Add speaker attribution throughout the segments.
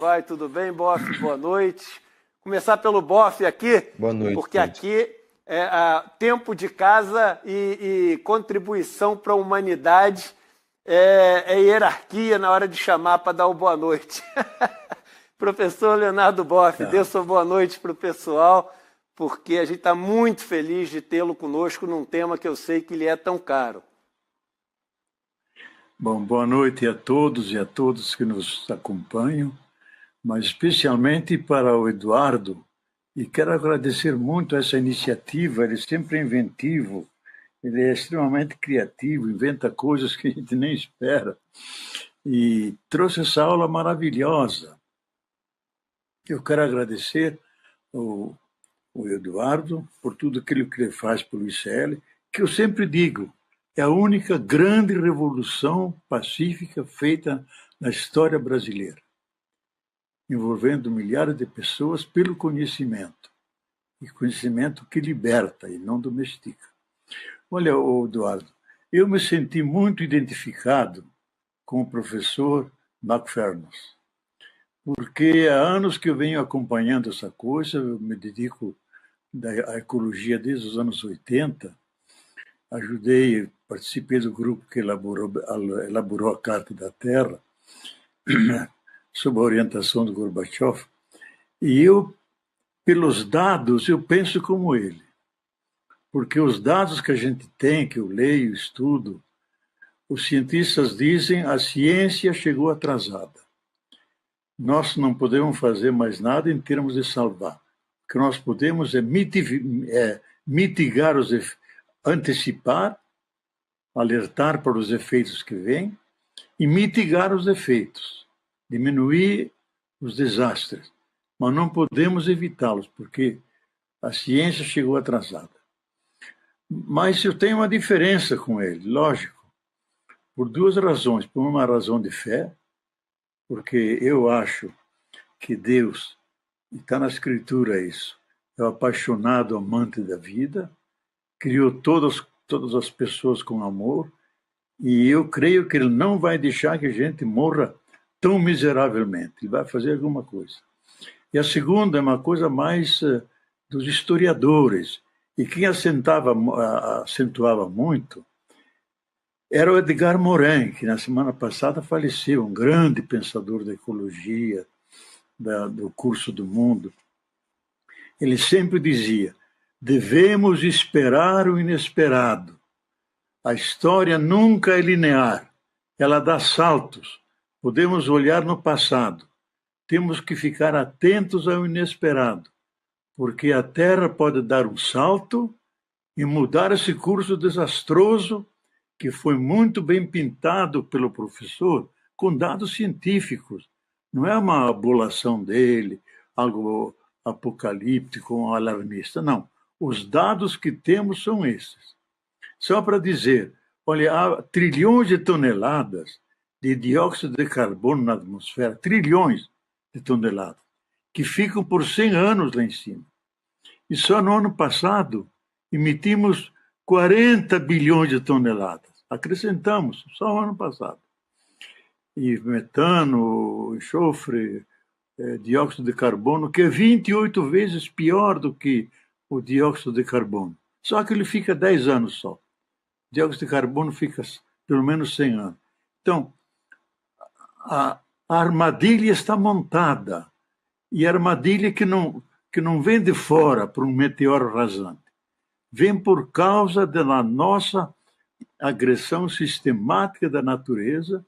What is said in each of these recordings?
Speaker 1: Vai, tudo bem, Boff? Boa noite. Começar pelo Boff aqui,
Speaker 2: Boa noite,
Speaker 1: porque
Speaker 2: gente.
Speaker 1: aqui é tempo de casa e contribuição para a humanidade é hierarquia na hora de chamar para dar o boa noite. Professor Leonardo Boff, dê sua boa noite para o pessoal, porque a gente está muito feliz de tê-lo conosco num tema que eu sei que lhe é tão caro.
Speaker 3: Bom, boa noite a todos e a todas que nos acompanham, mas especialmente para o Eduardo, e quero agradecer muito essa iniciativa, ele sempre é inventivo, ele é extremamente criativo, inventa coisas que a gente nem espera, e trouxe essa aula maravilhosa. Eu quero agradecer o Eduardo por tudo aquilo que ele faz pelo ICL, que eu sempre digo, é a única grande revolução pacífica feita na história brasileira, envolvendo milhares de pessoas pelo conhecimento, e conhecimento que liberta e não domestica. Olha, Eduardo, eu me senti muito identificado com o professor McFernos, porque há anos que eu venho acompanhando essa coisa, eu me dedico à ecologia desde os anos 80, participei do grupo que elaborou a Carta da Terra, sob a orientação do Gorbachev, e eu, pelos dados, eu penso como ele, porque os dados que a gente tem, que eu leio, estudo, os cientistas dizem a ciência chegou atrasada. Nós não podemos fazer mais nada em termos de salvar. O que nós podemos é mitigar antecipar, alertar para os efeitos que vêm e mitigar os efeitos, diminuir os desastres, mas não podemos evitá-los, porque a ciência chegou atrasada. Mas eu tenho uma diferença com ele, lógico, por duas razões. Por uma razão de fé, porque eu acho que Deus, e está na Escritura isso, é o apaixonado amante da vida, criou todas as pessoas com amor, e eu creio que Ele não vai deixar que a gente morra tão miseravelmente. Ele vai fazer alguma coisa. E a segunda é uma coisa mais dos historiadores, e quem acentuava muito era o Edgar Morin, que na semana passada faleceu, um grande pensador da ecologia, do curso do mundo. Ele sempre dizia, devemos esperar o inesperado. A história nunca é linear, ela dá saltos. Podemos olhar no passado. Temos que ficar atentos ao inesperado, porque a Terra pode dar um salto e mudar esse curso desastroso que foi muito bem pintado pelo professor com dados científicos. Não é uma abolação dele, algo apocalíptico ou alarmista, não. Os dados que temos são esses. Só para dizer, olha, há trilhões de toneladas de dióxido de carbono na atmosfera, trilhões de toneladas, que ficam por 100 anos lá em cima. E só no ano passado emitimos 40 bilhões de toneladas. Acrescentamos, só no ano passado. E metano, enxofre, dióxido de carbono, que é 28 vezes pior do que o dióxido de carbono. Só que ele fica 10 anos só. O dióxido de carbono fica pelo menos 100 anos. Então, a armadilha está montada. E a armadilha que não vem de fora por um meteoro rasante. Vem por causa da nossa agressão sistemática da natureza,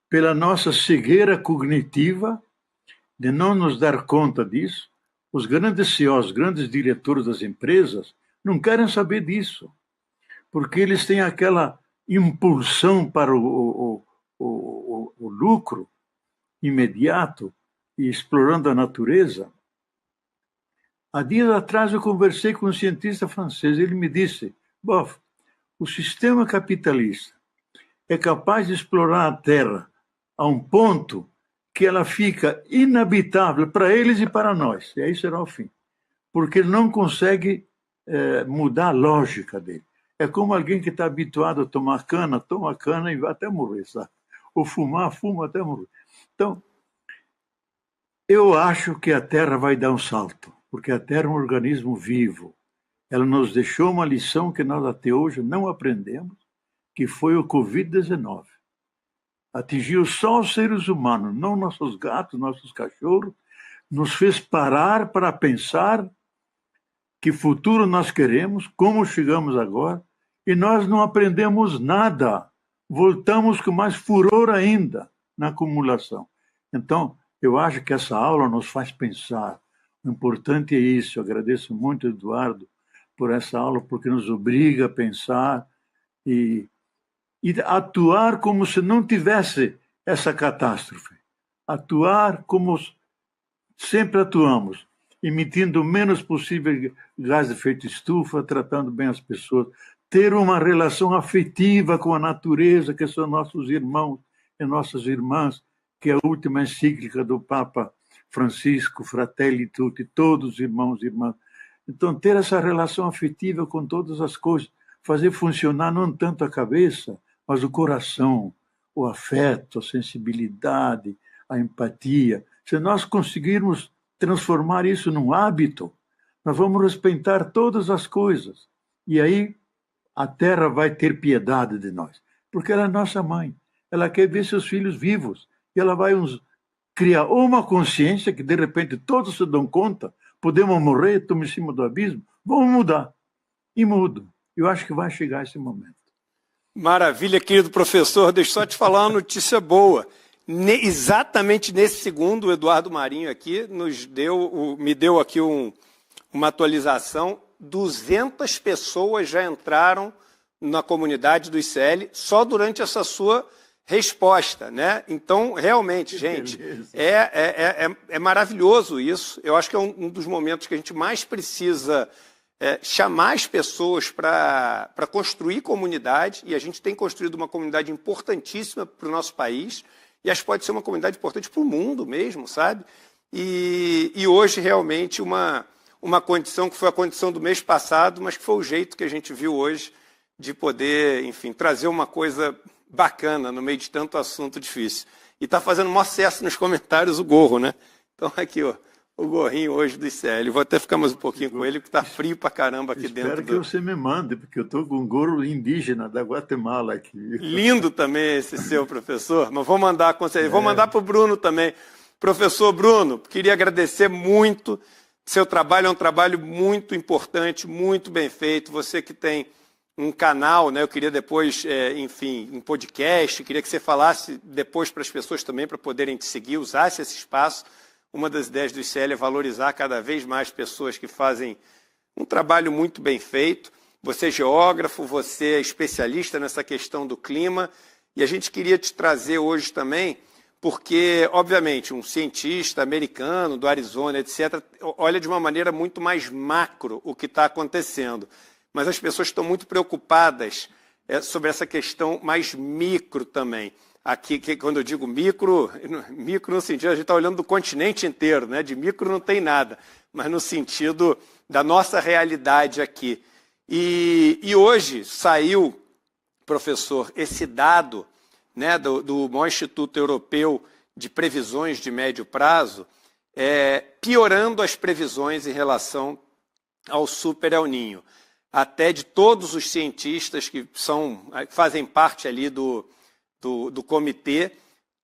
Speaker 3: pela nossa cegueira cognitiva, de não nos dar conta disso. Os grandes CEOs, os grandes diretores das empresas, não querem saber disso, porque eles têm aquela impulsão para o lucro imediato e explorando a natureza. Há dias atrás eu conversei com um cientista francês, ele me disse, Boff, o sistema capitalista é capaz de explorar a Terra a um ponto que ela fica inabitável para eles e para nós. E aí será o fim. Porque ele não consegue mudar a lógica dele. É como alguém que está habituado a tomar cana, toma cana e vai até morrer, sabe? Ou fumar, fuma até morrer. Então, Eu acho que a Terra vai dar um salto, porque a Terra é um organismo vivo. Ela nos deixou uma lição que nós até hoje não aprendemos, que foi o Covid-19. Atingiu só os seres humanos, não nossos gatos, nossos cachorros, nos fez parar para pensar que futuro nós queremos, como chegamos agora, e nós não aprendemos nada. Voltamos com mais furor ainda na acumulação. Então, eu acho que essa aula nos faz pensar. O importante é isso. Eu agradeço muito, Eduardo, por essa aula, porque nos obriga a pensar e atuar como se não tivesse essa catástrofe. Atuar como sempre atuamos, emitindo o menos possível gás de efeito estufa, tratando bem as pessoas, ter uma relação afetiva com a natureza, que são nossos irmãos e nossas irmãs, que é a última encíclica do Papa Francisco, Fratelli Tutti, todos irmãos e irmãs. Então, ter essa relação afetiva com todas as coisas, fazer funcionar não tanto a cabeça, mas o coração, o afeto, a sensibilidade, a empatia. Se nós conseguirmos transformar isso num hábito, nós vamos respeitar todas as coisas. E aí a Terra vai ter piedade de nós, porque ela é nossa mãe. Ela quer ver seus filhos vivos. E ela vai criar uma consciência que, de repente, todos se dão conta, podemos morrer, estamos em cima do abismo, vamos mudar. E mudam. Eu acho que vai chegar esse momento.
Speaker 1: Maravilha, querido professor. Deixa eu só te falar uma notícia boa. Exatamente nesse segundo, o Eduardo Marinho aqui me deu aqui uma atualização. 200 pessoas já entraram na comunidade do ICL só durante essa sua resposta, né? Então, realmente, gente, é maravilhoso isso. Eu acho que é um dos momentos que a gente mais precisa chamar as pessoas para construir comunidade, e a gente tem construído uma comunidade importantíssima para o nosso país, e acho que pode ser uma comunidade importante para o mundo mesmo, sabe? E hoje, realmente, uma condição que foi a condição do mês passado, mas que foi o jeito que a gente viu hoje de poder, enfim, trazer uma coisa bacana no meio de tanto assunto difícil. E está fazendo um maior sucesso nos comentários o gorro, né? Então, aqui, ó, o gorrinho hoje do ICL. Vou até ficar mais um pouquinho com ele, porque está frio pra caramba aqui dentro.
Speaker 3: Espero que você me mande, porque eu estou com um gorro indígena da Guatemala aqui.
Speaker 1: Lindo também esse seu, professor. Mas vou mandar com certeza. Vou mandar para o Bruno também. Professor Bruno, queria agradecer muito. Seu trabalho é um trabalho muito importante, muito bem feito. Você que tem um canal, né? Eu queria depois, enfim, um podcast, queria que você falasse depois para as pessoas também, para poderem te seguir, usasse esse espaço. Uma das ideias do ICL é valorizar cada vez mais pessoas que fazem um trabalho muito bem feito. Você é geógrafo, você é especialista nessa questão do clima, e a gente queria te trazer hoje também, porque, obviamente, um cientista americano do Arizona, etc., olha de uma maneira muito mais macro o que está acontecendo. Mas as pessoas estão muito preocupadas sobre essa questão mais micro também. Aqui, quando eu digo micro no sentido, a gente está olhando do continente inteiro, né? De micro não tem nada, mas no sentido da nossa realidade aqui. E hoje saiu, professor, esse dado, né, do maior Instituto Europeu de Previsões de Médio Prazo, piorando as previsões em relação ao Super El Niño. Até de todos os cientistas que fazem parte ali do comitê,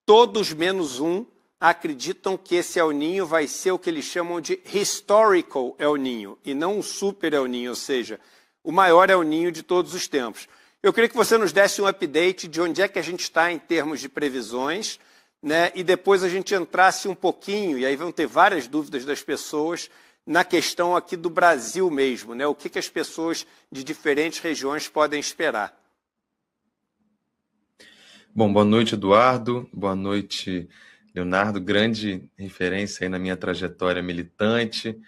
Speaker 1: todos menos um acreditam que esse El Niño vai ser o que eles chamam de historical El Niño, e não um super El Niño, ou seja, o maior El Niño de todos os tempos. Eu queria que você nos desse um update de onde é que a gente está em termos de previsões, né? E depois a gente entrasse um pouquinho, e aí vão ter várias dúvidas das pessoas, na questão aqui do Brasil mesmo, né? O que as pessoas de diferentes regiões podem esperar.
Speaker 2: Bom, boa noite, Eduardo. Boa noite, Leonardo. Grande referência aí na minha trajetória militante.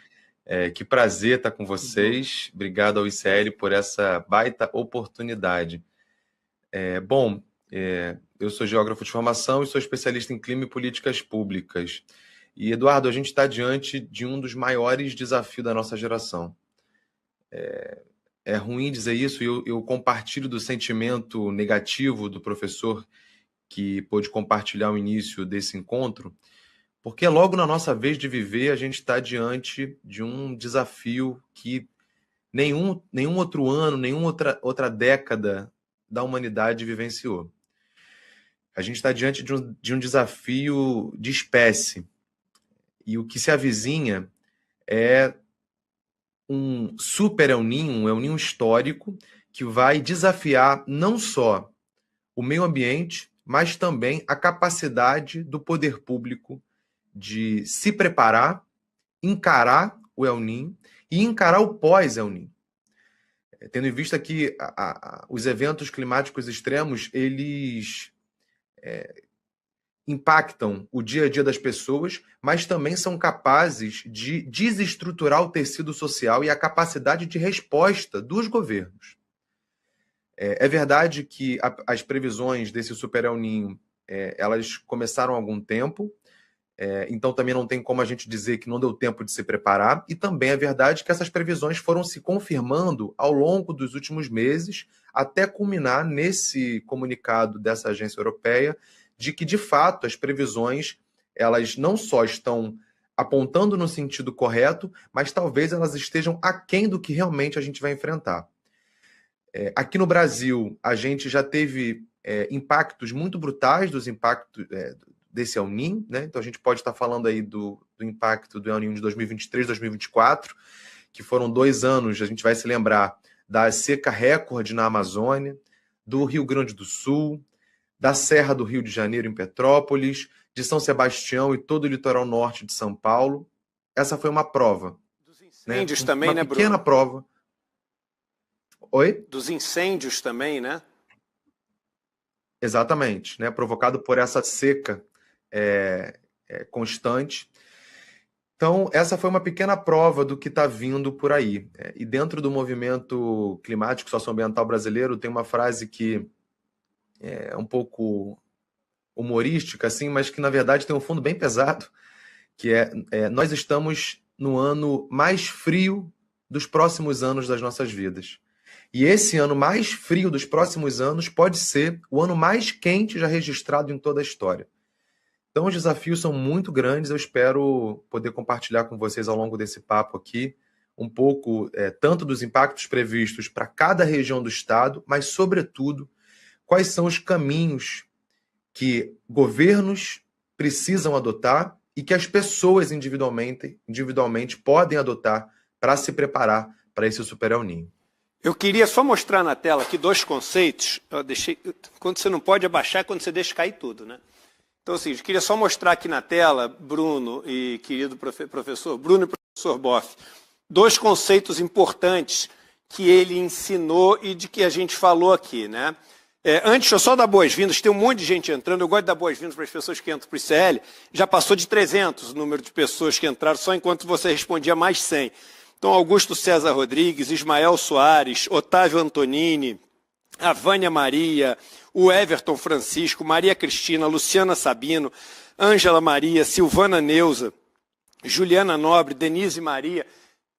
Speaker 2: Que prazer estar com vocês. Obrigado ao ICL por essa baita oportunidade. Eu sou geógrafo de formação e sou especialista em clima e políticas públicas. E, Eduardo, a gente está diante de um dos maiores desafios da nossa geração. É ruim dizer isso, e eu compartilho do sentimento negativo do professor que pôde compartilhar o início desse encontro, Porque logo na nossa vez de viver, a gente está diante de um desafio que nenhum outro ano, nenhuma outra década da humanidade vivenciou. A gente está diante de um desafio de espécie. E o que se avizinha é um super El Niño, um El Niño histórico, que vai desafiar não só o meio ambiente, mas também a capacidade do poder público de se preparar, encarar o El Niño e encarar o pós-El Niño. Tendo em vista que os eventos climáticos extremos, eles impactam o dia a dia das pessoas, mas também são capazes de desestruturar o tecido social e a capacidade de resposta dos governos. É verdade que as previsões desse Super El Niño, elas começaram há algum tempo, então também não tem como a gente dizer que não deu tempo de se preparar, e também é verdade que essas previsões foram se confirmando ao longo dos últimos meses, até culminar nesse comunicado dessa agência europeia, de que, de fato, as previsões elas não só estão apontando no sentido correto, mas talvez elas estejam aquém do que realmente a gente vai enfrentar. Aqui no Brasil, a gente já teve impactos muito brutais dos impactos desse El Niño, né? Então a gente pode estar falando aí do impacto do El Niño de 2023, 2024, que foram 2 anos, a gente vai se lembrar da seca recorde na Amazônia, do Rio Grande do Sul, da Serra do Rio de Janeiro em Petrópolis, de São Sebastião e todo o litoral norte de São Paulo. Essa foi uma prova.
Speaker 1: Dos incêndios, né? Também,
Speaker 2: uma
Speaker 1: né, Bruno?
Speaker 2: Pequena prova. Oi?
Speaker 1: Dos incêndios também, né?
Speaker 2: Exatamente, né? Provocado por essa seca constante. Então, essa foi uma pequena prova do que está vindo por aí. E dentro do movimento climático socioambiental brasileiro, tem uma frase que é um pouco humorística, assim, mas que, na verdade, tem um fundo bem pesado, que nós estamos no ano mais frio dos próximos anos das nossas vidas. E esse ano mais frio dos próximos anos pode ser o ano mais quente já registrado em toda a história. Então, os desafios são muito grandes. Eu espero poder compartilhar com vocês ao longo desse papo aqui um pouco tanto dos impactos previstos para cada região do estado, mas, sobretudo, quais são os caminhos que governos precisam adotar e que as pessoas individualmente podem adotar para se preparar para esse Super El Niño.
Speaker 1: Eu queria só mostrar na tela aqui 2 conceitos. Eu deixei, quando você não pode abaixar é quando você deixa cair tudo, né? Então, assim, eu queria só mostrar aqui na tela, Bruno e querido professor, Bruno e professor Boff, 2 conceitos importantes que ele ensinou e de que a gente falou aqui, né? Antes, deixa eu só dar boas-vindas, tem um monte de gente entrando, eu gosto de dar boas-vindas para as pessoas que entram para o ICL, já passou de 300 o número de pessoas que entraram, só enquanto você respondia mais 100. Então, Augusto César Rodrigues, Ismael Soares, Otávio Antonini, a Vânia Maria, o Everton Francisco, Maria Cristina, Luciana Sabino, Ângela Maria, Silvana Neuza, Juliana Nobre, Denise Maria,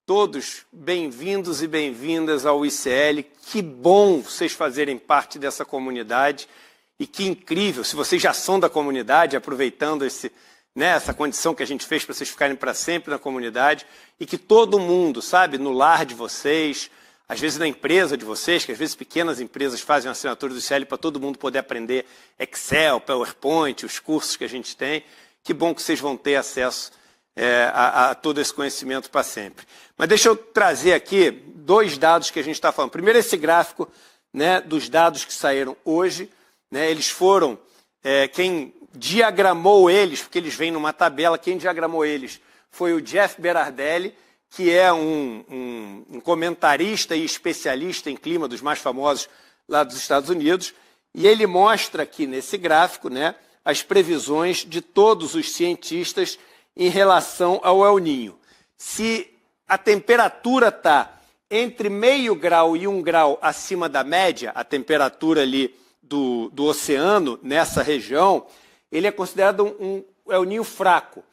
Speaker 1: todos bem-vindos e bem-vindas ao ICL. Que bom vocês fazerem parte dessa comunidade e que incrível, se vocês já são da comunidade, aproveitando essa condição que a gente fez para vocês ficarem para sempre na comunidade e que todo mundo, sabe, no lar de vocês, às vezes na empresa de vocês, que às vezes pequenas empresas fazem uma assinatura do ICL para todo mundo poder aprender Excel, PowerPoint, os cursos que a gente tem. Que bom que vocês vão ter acesso a todo esse conhecimento para sempre. Mas deixa eu trazer aqui 2 dados que a gente está falando. Primeiro, esse gráfico, né, dos dados que saíram hoje. Né, eles foram, quem diagramou eles, porque eles vêm numa tabela, quem diagramou eles foi o Jeff Berardelli, que é um comentarista e especialista em clima, dos mais famosos lá dos Estados Unidos, e ele mostra aqui nesse gráfico, né, as previsões de todos os cientistas em relação ao El Niño. Se a temperatura está entre 0,5 grau e 1 grau acima da média, a temperatura ali do oceano nessa região, ele é considerado um El Niño fraco.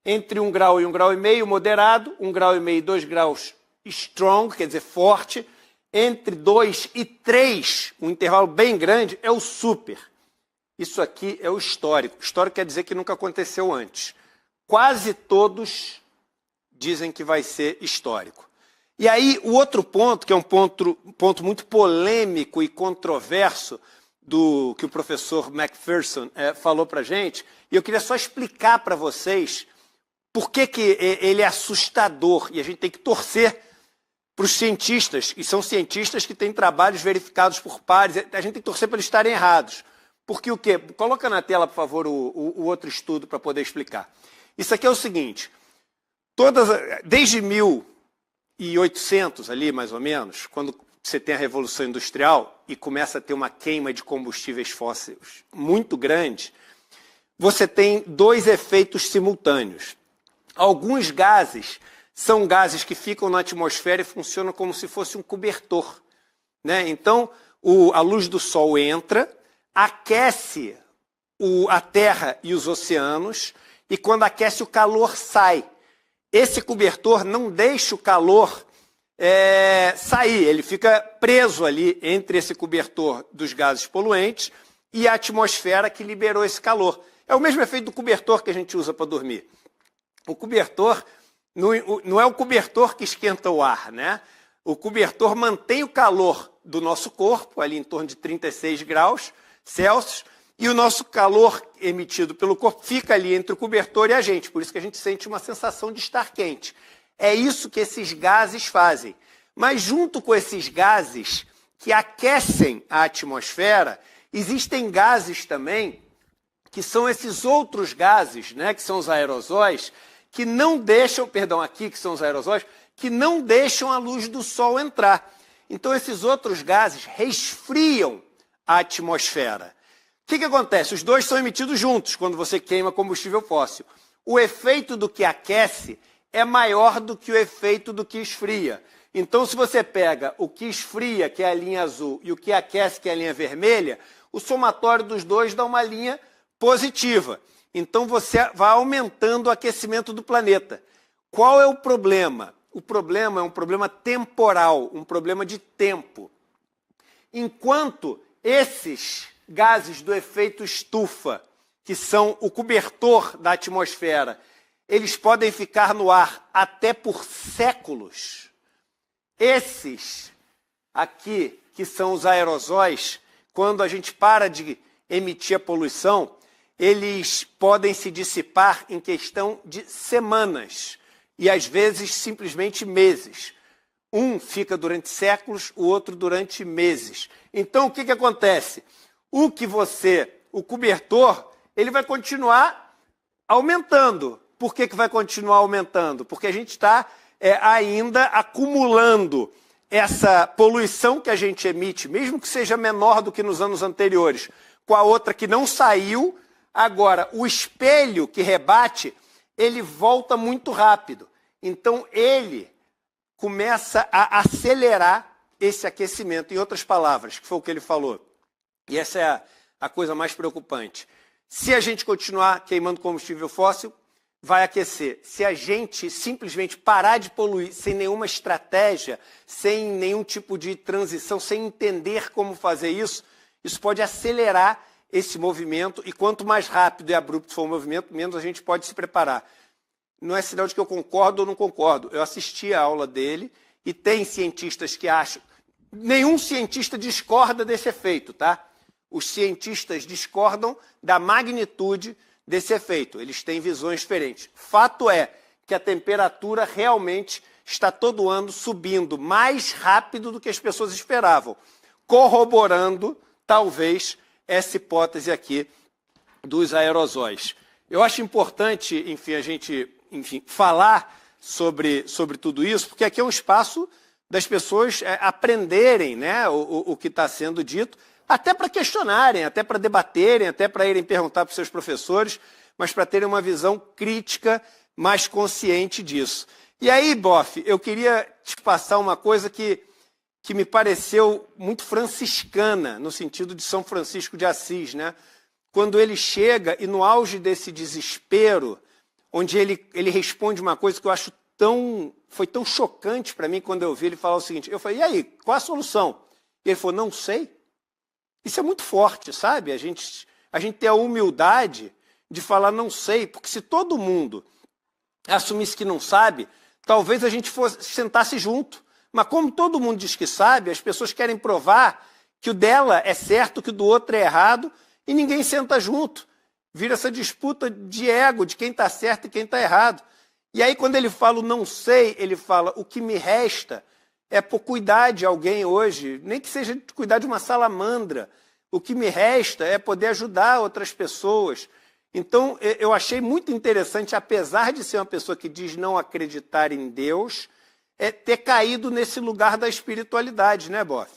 Speaker 1: Entre 1 grau e 1,5 grau, moderado, 1,5 grau e 2 graus strong, quer dizer, forte. Entre 2 e 3, um intervalo bem grande, é o super. Isso aqui é o histórico. Histórico quer dizer que nunca aconteceu antes. quase todos dizem que vai ser histórico. E aí, o outro ponto, que é um ponto muito polêmico e controverso, do que o professor Macpherson falou para a gente, e eu queria só explicar para vocês por que ele é assustador, e a gente tem que torcer para os cientistas, e são cientistas que têm trabalhos verificados por pares, a gente tem que torcer para eles estarem errados. Porque o quê? Coloca na tela, por favor, o outro estudo para poder explicar. Isso aqui é o seguinte, desde 1800, ali mais ou menos, quando você tem a Revolução Industrial e começa a ter uma queima de combustíveis fósseis muito grande, você tem dois efeitos simultâneos. Alguns gases são gases que ficam na atmosfera e funcionam como se fosse um cobertor, né? Então, a luz do Sol entra, aquece a Terra e os oceanos, e quando aquece, o calor sai. Esse cobertor não deixa o calor sair, ele fica preso ali entre esse cobertor dos gases poluentes e a atmosfera que liberou esse calor. É o mesmo efeito do cobertor que a gente usa para dormir. O cobertor não é o cobertor que esquenta o ar, né? O cobertor mantém o calor do nosso corpo, ali em torno de 36 graus Celsius, e o nosso calor emitido pelo corpo fica ali entre o cobertor e a gente, por isso que a gente sente uma sensação de estar quente. É isso que esses gases fazem. Mas junto com esses gases que aquecem a atmosfera, existem gases também, que são esses outros gases, né, que são os aerosóis, que não deixam, que são os aerosóis, que não deixam a luz do Sol entrar. Então, esses outros gases resfriam a atmosfera. O que acontece? Os dois são emitidos juntos quando você queima combustível fóssil. O efeito do que aquece é maior do que o efeito do que esfria. Então, se você pega o que esfria, que é a linha azul, e o que aquece, que é a linha vermelha, o somatório dos dois dá uma linha positiva. Então, você vai aumentando o aquecimento do planeta. Qual é o problema? O problema é um problema temporal, um problema de tempo. Enquanto esses gases do efeito estufa, que são o cobertor da atmosfera, eles podem ficar no ar até por séculos. Esses aqui, que são os aerosóis, quando a gente para de emitir a poluição, eles podem se dissipar em questão de semanas e, às vezes, simplesmente meses. Um fica durante séculos, o outro durante meses. Então, o que acontece? O cobertor, ele vai continuar aumentando. Por que vai continuar aumentando? Porque a gente está ainda acumulando essa poluição que a gente emite, mesmo que seja menor do que nos anos anteriores, com a outra que não saiu. Agora, o espelho que rebate, ele volta muito rápido. Então, ele começa a acelerar esse aquecimento. Em outras palavras, que foi o que ele falou. E essa é a coisa mais preocupante. Se a gente continuar queimando combustível fóssil, vai aquecer. Se a gente simplesmente parar de poluir sem nenhuma estratégia, sem nenhum tipo de transição, sem entender como fazer isso, isso pode acelerar esse movimento, e quanto mais rápido e abrupto for o movimento, menos a gente pode se preparar. Não é sinal de que eu concordo ou não concordo. Eu assisti a aula dele e tem cientistas que acham... Nenhum cientista discorda desse efeito, tá? Os cientistas discordam da magnitude desse efeito. Eles têm visões diferentes. Fato é que a temperatura realmente está todo ano subindo mais rápido do que as pessoas esperavam, corroborando, talvez, essa hipótese aqui dos aerosóis. Eu acho importante, enfim, a gente falar sobre tudo isso, porque aqui é um espaço das pessoas aprenderem, né, o que está sendo dito, até para questionarem, até para debaterem, até para irem perguntar para os seus professores, mas para terem uma visão crítica mais consciente disso. E aí, Boff, eu queria te passar uma coisa que me pareceu muito franciscana, no sentido de São Francisco de Assis, né? Quando ele chega e no auge desse desespero, onde ele responde uma coisa que eu acho foi tão chocante para mim quando eu vi ele falar o seguinte, eu falei, e aí, qual a solução? E ele falou, não sei. Isso é muito forte, sabe? A gente ter a humildade de falar não sei, porque se todo mundo assumisse que não sabe, talvez a gente sentasse junto. Mas como todo mundo diz que sabe, as pessoas querem provar que o dela é certo, que o do outro é errado, e ninguém senta junto. Vira essa disputa de ego, de quem está certo e quem está errado. E aí, quando ele fala o não sei, ele fala o que me resta é por cuidar de alguém hoje, nem que seja cuidar de uma salamandra. O que me resta é poder ajudar outras pessoas. Então, eu achei muito interessante, apesar de ser uma pessoa que diz não acreditar em Deus, ter caído nesse lugar da espiritualidade, né, Boff?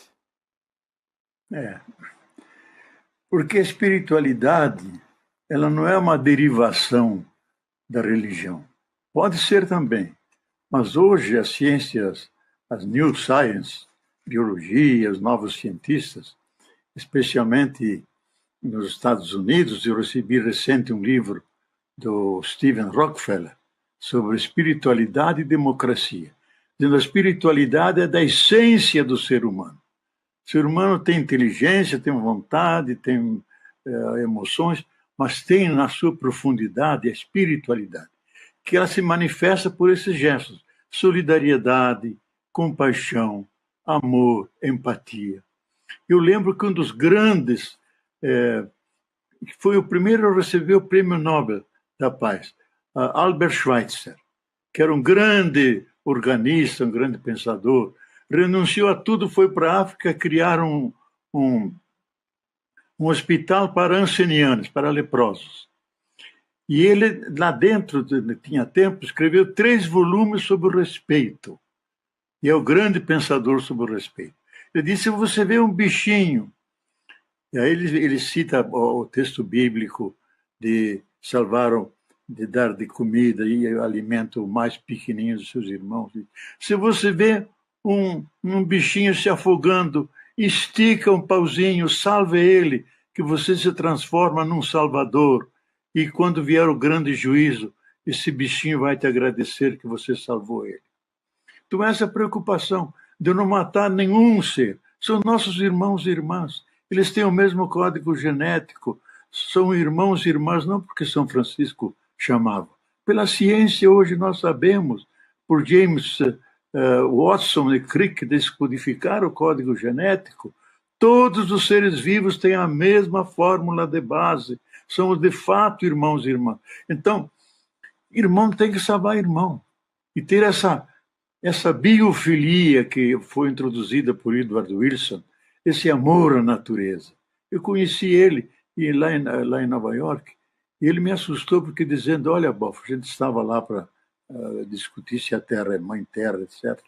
Speaker 3: Porque a espiritualidade, ela não é uma derivação da religião. Pode ser também, mas hoje as ciências, as new science, biologia, os novos cientistas, especialmente nos Estados Unidos, eu recebi recente um livro do Stephen Rockefeller sobre espiritualidade e democracia, dizendo que a espiritualidade é da essência do ser humano. O ser humano tem inteligência, tem vontade, tem emoções, mas tem na sua profundidade a espiritualidade, que ela se manifesta por esses gestos: solidariedade, compaixão, amor, empatia. Eu lembro que um dos grandes, foi o primeiro a receber o Prêmio Nobel da Paz, Albert Schweitzer, que era um grande organista, um grande pensador, renunciou a tudo, foi para a África criar um hospital para ancenianos, para leprosos. E ele, lá dentro, tinha tempo, escreveu 3 volumes sobre o respeito. E é o grande pensador sobre o respeito. Ele disse: se você vê um bichinho, e aí ele cita o texto bíblico de de dar de comida e alimento o mais pequenininho dos seus irmãos. Se você vê um bichinho se afogando, estica um pauzinho, salve ele, que você se transforma num salvador. E quando vier o grande juízo, esse bichinho vai te agradecer que você salvou ele. Então, essa preocupação de não matar nenhum ser. São nossos irmãos e irmãs. Eles têm o mesmo código genético. São irmãos e irmãs, não porque São Francisco chamava. Pela ciência, hoje nós sabemos, por James Watson e Crick, descodificar o código genético, todos os seres vivos têm a mesma fórmula de base. Somos, de fato, irmãos e irmãs. Então, irmão tem que salvar irmão. E ter essa biofilia que foi introduzida por Edward Wilson, esse amor à natureza. Eu conheci ele lá em Nova York, e ele me assustou porque dizendo: olha, Boff, a gente estava lá para discutir se a Terra é mãe terra, etc.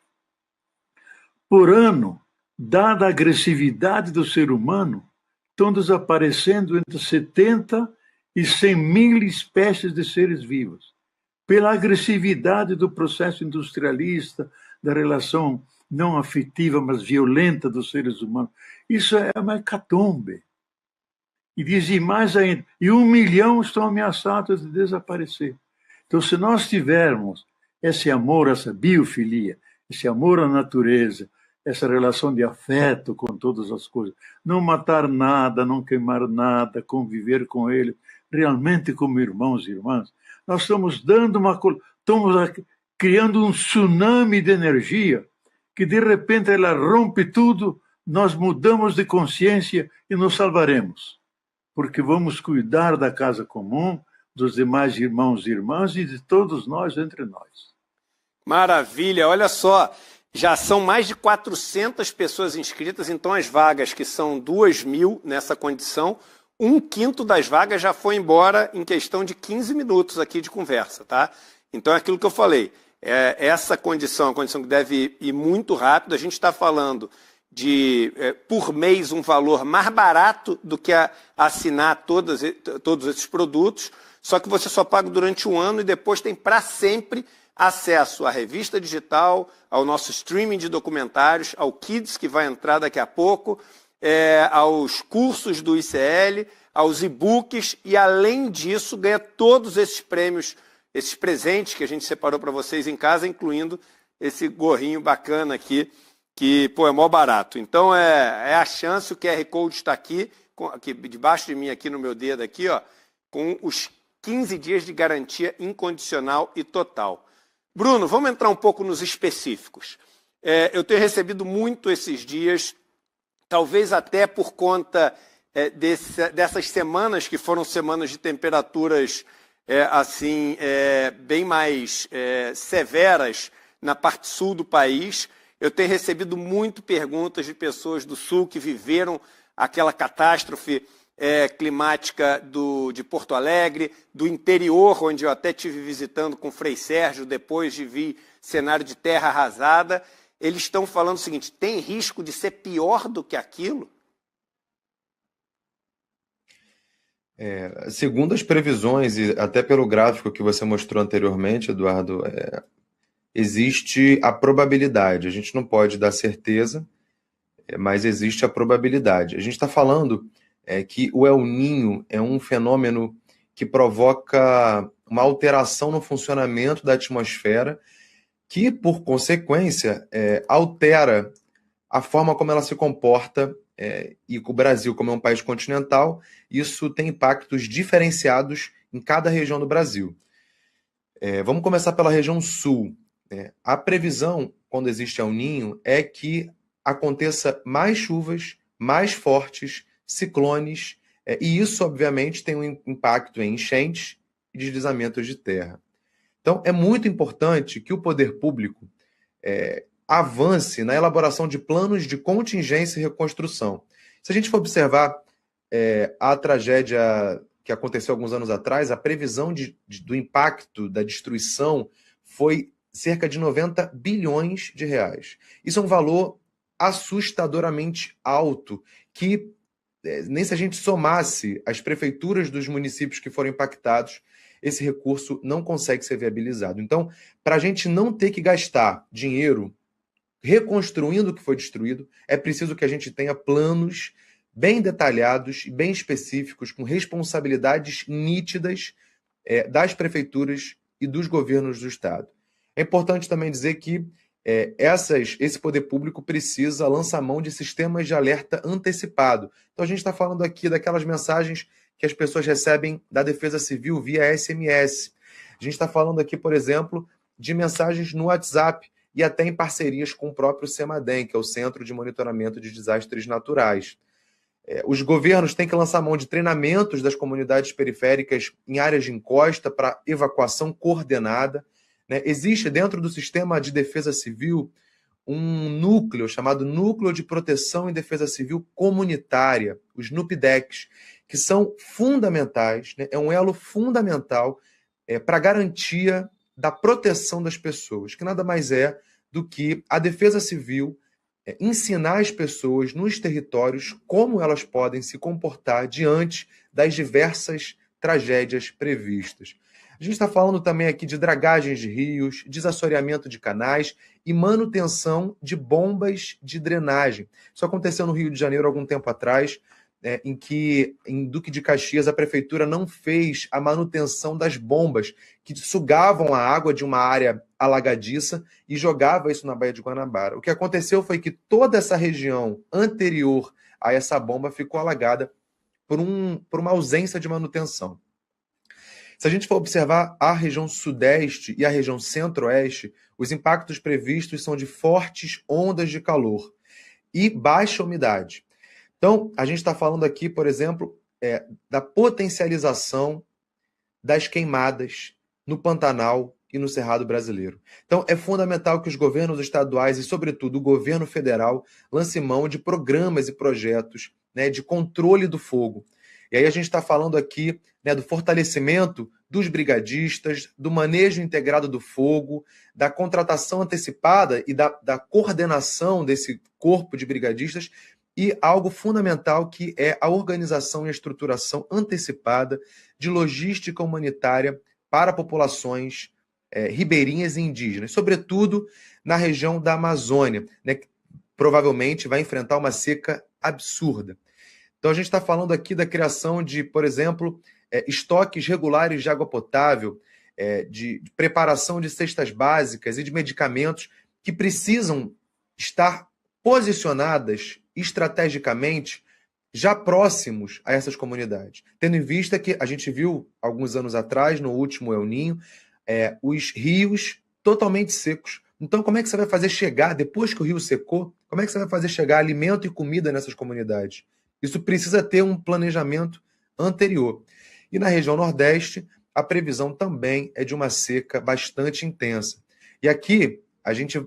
Speaker 3: Por ano, dada a agressividade do ser humano, estão desaparecendo entre 70 e 100 mil espécies de seres vivos. Pela agressividade do processo industrialista, da relação não afetiva, mas violenta dos seres humanos. Isso é uma hecatombe. E dizem mais ainda, e 1 milhão estão ameaçados de desaparecer. Então, se nós tivermos esse amor, essa biofilia, esse amor à natureza, essa relação de afeto com todas as coisas, não matar nada, não queimar nada, conviver com ele, realmente como irmãos e irmãs, nós estamos criando um tsunami de energia que, de repente, ela rompe tudo, nós mudamos de consciência e nos salvaremos. Porque vamos cuidar da casa comum, dos demais irmãos e irmãs e de todos nós entre nós.
Speaker 1: Maravilha, olha só, já são mais de 400 pessoas inscritas, então as vagas, que são 2.000 nessa condição, 1/5 das vagas já foi embora em questão de 15 minutos aqui de conversa, tá? Então é aquilo que eu falei, essa condição é uma condição que deve ir muito rápido. A gente está falando de, por mês, um valor mais barato do que assinar todos esses produtos, só que você só paga durante 1 ano e depois tem para sempre acesso à revista digital, ao nosso streaming de documentários, ao Kids, que vai entrar daqui a pouco, aos cursos do ICL, aos e-books, e além disso ganha todos esses prêmios, esses presentes que a gente separou para vocês em casa, incluindo esse gorrinho bacana aqui, que, pô, é mó barato. Então, é a chance, o QR Code está aqui debaixo de mim, aqui no meu dedo, aqui, ó, com os 15 dias de garantia incondicional e total. Bruno, vamos entrar um pouco nos específicos. Eu tenho recebido muito esses dias, talvez até por conta dessas semanas, que foram semanas de temperaturas bem mais severas na parte sul do país. Eu tenho recebido muito perguntas de pessoas do sul que viveram aquela catástrofe climática de Porto Alegre, do interior, onde eu até estive visitando com o Frei Sérgio, depois de vir cenário de terra arrasada. Eles estão falando o seguinte: tem risco de ser pior do que aquilo?
Speaker 2: Segundo as previsões, e até pelo gráfico que você mostrou anteriormente, Eduardo, existe a probabilidade. A gente não pode dar certeza, mas existe a probabilidade. A gente está falando que o El Niño é um fenômeno que provoca uma alteração no funcionamento da atmosfera que, por consequência, altera a forma como ela se comporta, e o Brasil, como é um país continental, isso tem impactos diferenciados em cada região do Brasil. Vamos começar pela região sul. A previsão, quando existe El Niño, é que aconteça mais chuvas, mais fortes, ciclones, e isso, obviamente, tem um impacto em enchentes e deslizamentos de terra. Então, é muito importante que o poder público avance na elaboração de planos de contingência e reconstrução. Se a gente for observar a tragédia que aconteceu alguns anos atrás, a previsão do impacto da destruição foi cerca de 90 bilhões de reais. Isso é um valor assustadoramente alto, que nem se a gente somasse as prefeituras dos municípios que foram impactados, esse recurso não consegue ser viabilizado. Então, para a gente não ter que gastar dinheiro reconstruindo o que foi destruído, é preciso que a gente tenha planos bem detalhados e bem específicos, com responsabilidades nítidas das prefeituras e dos governos do Estado. É importante também dizer que esse poder público precisa lançar mão de sistemas de alerta antecipado. Então, a gente está falando aqui daquelas mensagens que as pessoas recebem da Defesa Civil via SMS. A gente está falando aqui, por exemplo, de mensagens no WhatsApp e até em parcerias com o próprio CEMADEM, que é o Centro de Monitoramento de Desastres Naturais. Os governos têm que lançar mão de treinamentos das comunidades periféricas em áreas de encosta para evacuação coordenada. Existe dentro do sistema de defesa civil um núcleo chamado Núcleo de Proteção e Defesa Civil Comunitária, os NUPDECs, que são fundamentais, é um elo fundamental para a garantia da proteção das pessoas, que nada mais é do que a defesa civil ensinar as pessoas nos territórios como elas podem se comportar diante das diversas tragédias previstas. A gente está falando também aqui de dragagens de rios, desassoreamento de canais e manutenção de bombas de drenagem. Isso aconteceu no Rio de Janeiro há algum tempo atrás, em que, em Duque de Caxias, a prefeitura não fez a manutenção das bombas que sugavam a água de uma área alagadiça e jogava isso na Baía de Guanabara. O que aconteceu foi que toda essa região anterior a essa bomba ficou alagada por uma ausência de manutenção. Se a gente for observar a região sudeste e a região centro-oeste, os impactos previstos são de fortes ondas de calor e baixa umidade. Então, a gente está falando aqui, por exemplo, da potencialização das queimadas no Pantanal e no Cerrado Brasileiro. Então, é fundamental que os governos estaduais e, sobretudo, o governo federal lance mão de programas e projetos de controle do fogo. E aí a gente está falando aqui do fortalecimento dos brigadistas, do manejo integrado do fogo, da contratação antecipada e da coordenação desse corpo de brigadistas, e algo fundamental que é a organização e a estruturação antecipada de logística humanitária para populações ribeirinhas e indígenas, sobretudo na região da Amazônia, que provavelmente vai enfrentar uma seca absurda. Então a gente está falando aqui da criação de, por exemplo, estoques regulares de água potável, de preparação de cestas básicas e de medicamentos que precisam estar posicionadas estrategicamente já próximos a essas comunidades. Tendo em vista que a gente viu alguns anos atrás, no último El Niño, os rios totalmente secos. Então, como é que você vai fazer chegar, depois que o rio secou, como é que você vai fazer chegar alimento e comida nessas comunidades? Isso precisa ter um planejamento anterior. E na região Nordeste, a previsão também é de uma seca bastante intensa. E aqui, a gente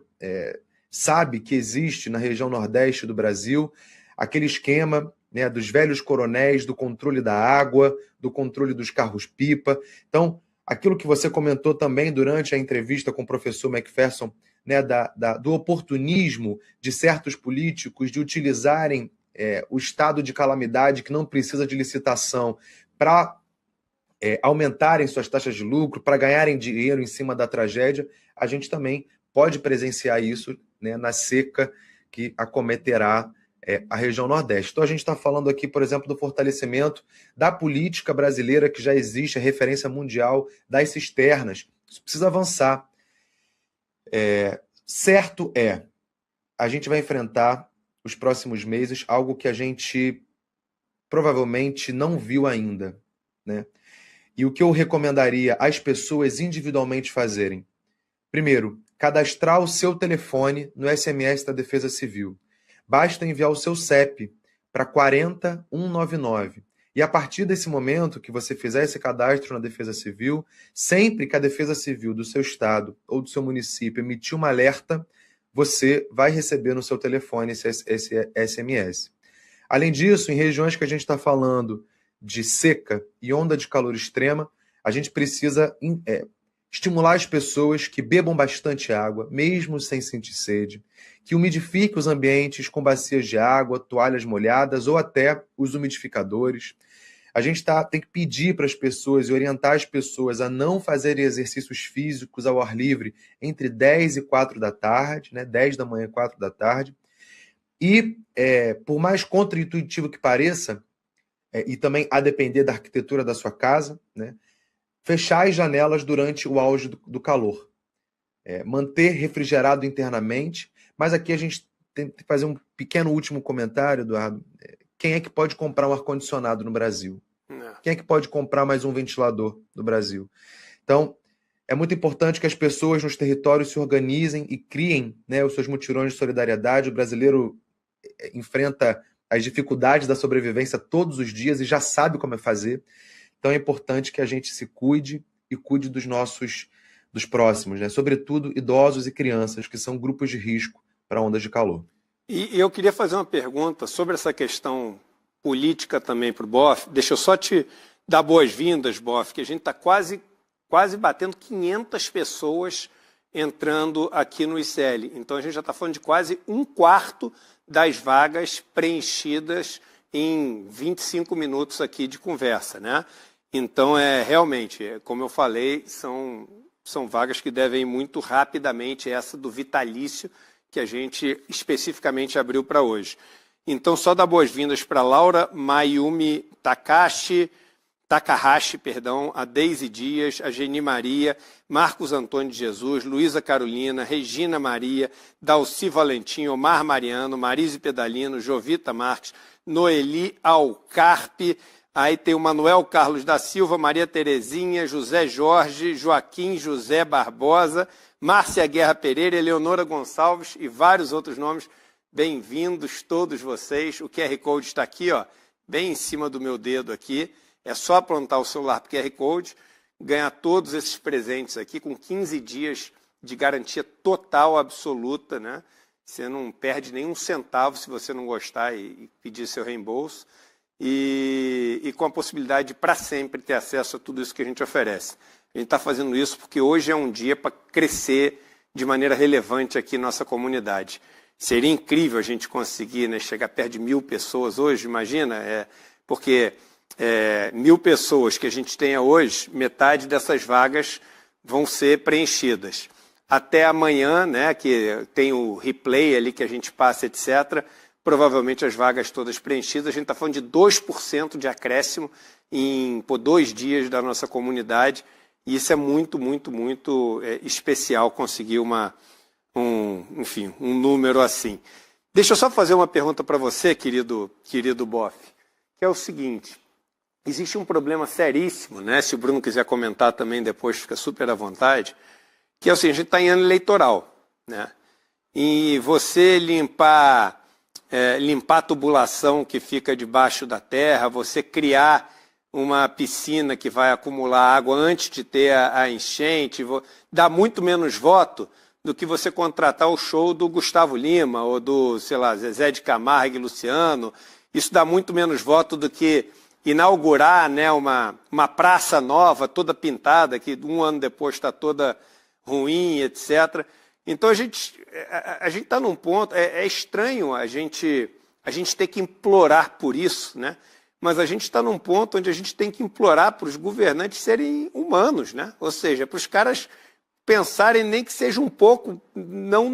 Speaker 2: sabe que existe na região Nordeste do Brasil aquele esquema, né, dos velhos coronéis, do controle da água, do controle dos carros-pipa. Então, aquilo que você comentou também durante a entrevista com o professor Macpherson, né, do oportunismo de certos políticos de utilizarem o estado de calamidade que não precisa de licitação para aumentarem suas taxas de lucro, para ganharem dinheiro em cima da tragédia, a gente também pode presenciar isso, né, na seca que acometerá a região Nordeste. Então a gente está falando aqui, por exemplo, do fortalecimento da política brasileira que já existe, a referência mundial das cisternas. Isso precisa avançar. Certo a gente vai enfrentar os próximos meses algo que a gente provavelmente não viu ainda, né? E o que eu recomendaria às pessoas individualmente fazerem? Primeiro, cadastrar o seu telefone no SMS da Defesa Civil. Basta enviar o seu CEP para 40199. E a partir desse momento que você fizer esse cadastro na Defesa Civil, sempre que a Defesa Civil do seu estado ou do seu município emitir uma alerta, você vai receber no seu telefone esse SMS. Além disso, em regiões que a gente está falando de seca e onda de calor extrema, a gente precisa estimular as pessoas que bebam bastante água, mesmo sem sentir sede, que umidifiquem os ambientes com bacias de água, toalhas molhadas ou até os umidificadores. A gente tem que pedir para as pessoas e orientar as pessoas a não fazerem exercícios físicos ao ar livre entre 10 e 4 da tarde, né? 10 da manhã e 4 da tarde. E, por mais contraintuitivo que pareça, e também a depender da arquitetura da sua casa, né? Fechar as janelas durante o auge do calor. Manter refrigerado internamente, mas aqui a gente tem que fazer um pequeno último comentário, Eduardo. Quem é que pode comprar um ar-condicionado no Brasil? Quem é que pode comprar mais um ventilador no Brasil? Então, é muito importante que as pessoas nos territórios se organizem e criem, né, os seus mutirões de solidariedade. O brasileiro enfrenta as dificuldades da sobrevivência todos os dias e já sabe como fazer. Então é importante que a gente se cuide e cuide dos próximos, né? Sobretudo idosos e crianças, que são grupos de risco para ondas de calor.
Speaker 1: E eu queria fazer uma pergunta sobre essa questão política também para o Boff. Deixa eu só te dar boas-vindas, Boff, que a gente está quase batendo 500 pessoas entrando aqui no ICL. Então a gente já está falando de quase 1/4 das vagas preenchidas em 25 minutos aqui de conversa, né? Então, realmente, como eu falei, são vagas que devem ir muito rapidamente, essa do vitalício, que a gente especificamente abriu para hoje. Então, só dar boas-vindas para Laura Mayumi Takahashi, a Deise Dias, a Geni Maria, Marcos Antônio de Jesus, Luísa Carolina, Regina Maria, Dalci Valentim, Omar Mariano, Marise Pedalino, Jovita Marques, Noeli Alcarpe, aí tem o Manuel Carlos da Silva, Maria Terezinha, José Jorge, Joaquim José Barbosa, Márcia Guerra Pereira, Eleonora Gonçalves e vários outros nomes. Bem-vindos todos vocês. O QR Code está aqui, ó, bem em cima do meu dedo aqui. É só apontar o celular para o QR Code, ganhar todos esses presentes aqui com 15 dias de garantia total, absoluta, né? Você não perde nenhum centavo se você não gostar e pedir seu reembolso. E com a possibilidade de, para sempre, ter acesso a tudo isso que a gente oferece. A gente está fazendo isso porque hoje é um dia para crescer de maneira relevante aqui na nossa comunidade. Seria incrível a gente conseguir, né, chegar perto de 1.000 pessoas hoje, imagina? Porque 1.000 pessoas que a gente tenha hoje, metade dessas vagas vão ser preenchidas. Até amanhã, né, que tem o replay ali que a gente passa, etc., provavelmente as vagas todas preenchidas. A gente está falando de 2% de acréscimo em 2 dias da nossa comunidade. E isso é muito, muito, muito especial conseguir um número assim. Deixa eu só fazer uma pergunta para você, querido Boff, que é o seguinte: existe um problema seríssimo, né? Se o Bruno quiser comentar também depois, fica super à vontade, que é o seguinte: a gente está em ano eleitoral, né? E você limpar a tubulação que fica debaixo da terra, você criar uma piscina que vai acumular água antes de ter a enchente, dá muito menos voto do que você contratar o show do Gustavo Lima ou do, sei lá, Zezé de Camargo e Luciano. Isso dá muito menos voto do que inaugurar, né, uma praça nova, toda pintada, que um ano depois está toda ruim, etc. Então a gente está num ponto, é estranho a gente ter que implorar por isso, né? Mas a gente está num ponto onde a gente tem que implorar para os governantes serem humanos, né? Ou seja, para os caras pensarem nem que seja um pouco, não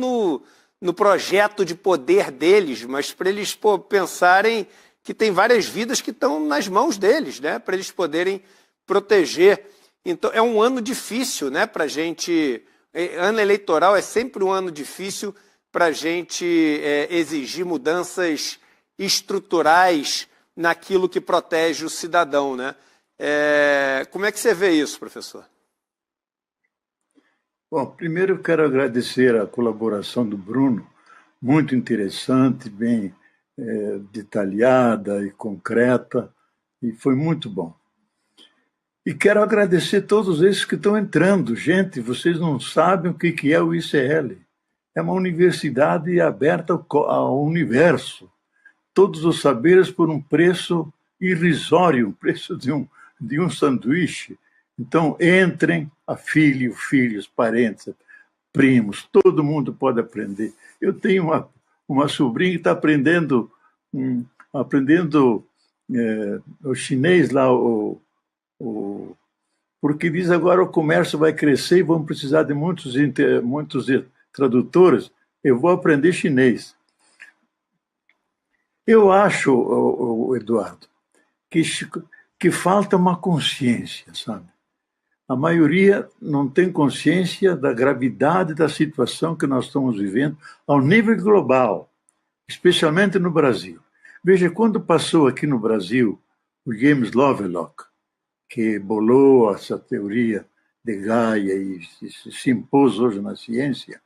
Speaker 1: no projeto de poder deles, mas para eles pensarem que tem várias vidas que estão nas mãos deles, né? Para eles poderem proteger. Então é um ano difícil, né? Para a gente, ano eleitoral é sempre um ano difícil para a gente exigir mudanças estruturais naquilo que protege o cidadão, né? Como é que você vê isso, professor?
Speaker 3: Bom, primeiro eu quero agradecer a colaboração do Bruno, muito interessante, bem detalhada e concreta, e foi muito bom. E quero agradecer todos esses que estão entrando. Gente, vocês não sabem o que é o ICL. É uma universidade aberta ao universo. Todos os saberes por um preço irrisório, o preço de um sanduíche. Então, entrem, filhos, parentes, primos, todo mundo pode aprender. Eu tenho uma sobrinha que está aprendendo o chinês lá, porque diz agora o comércio vai crescer e vamos precisar de muitos tradutores. Eu vou aprender chinês. Eu acho, Eduardo, que falta uma consciência, sabe? A maioria não tem consciência da gravidade da situação que nós estamos vivendo ao nível global, especialmente no Brasil. Veja, quando passou aqui no Brasil o James Lovelock, que bolou essa teoria de Gaia e se impôs hoje na ciência,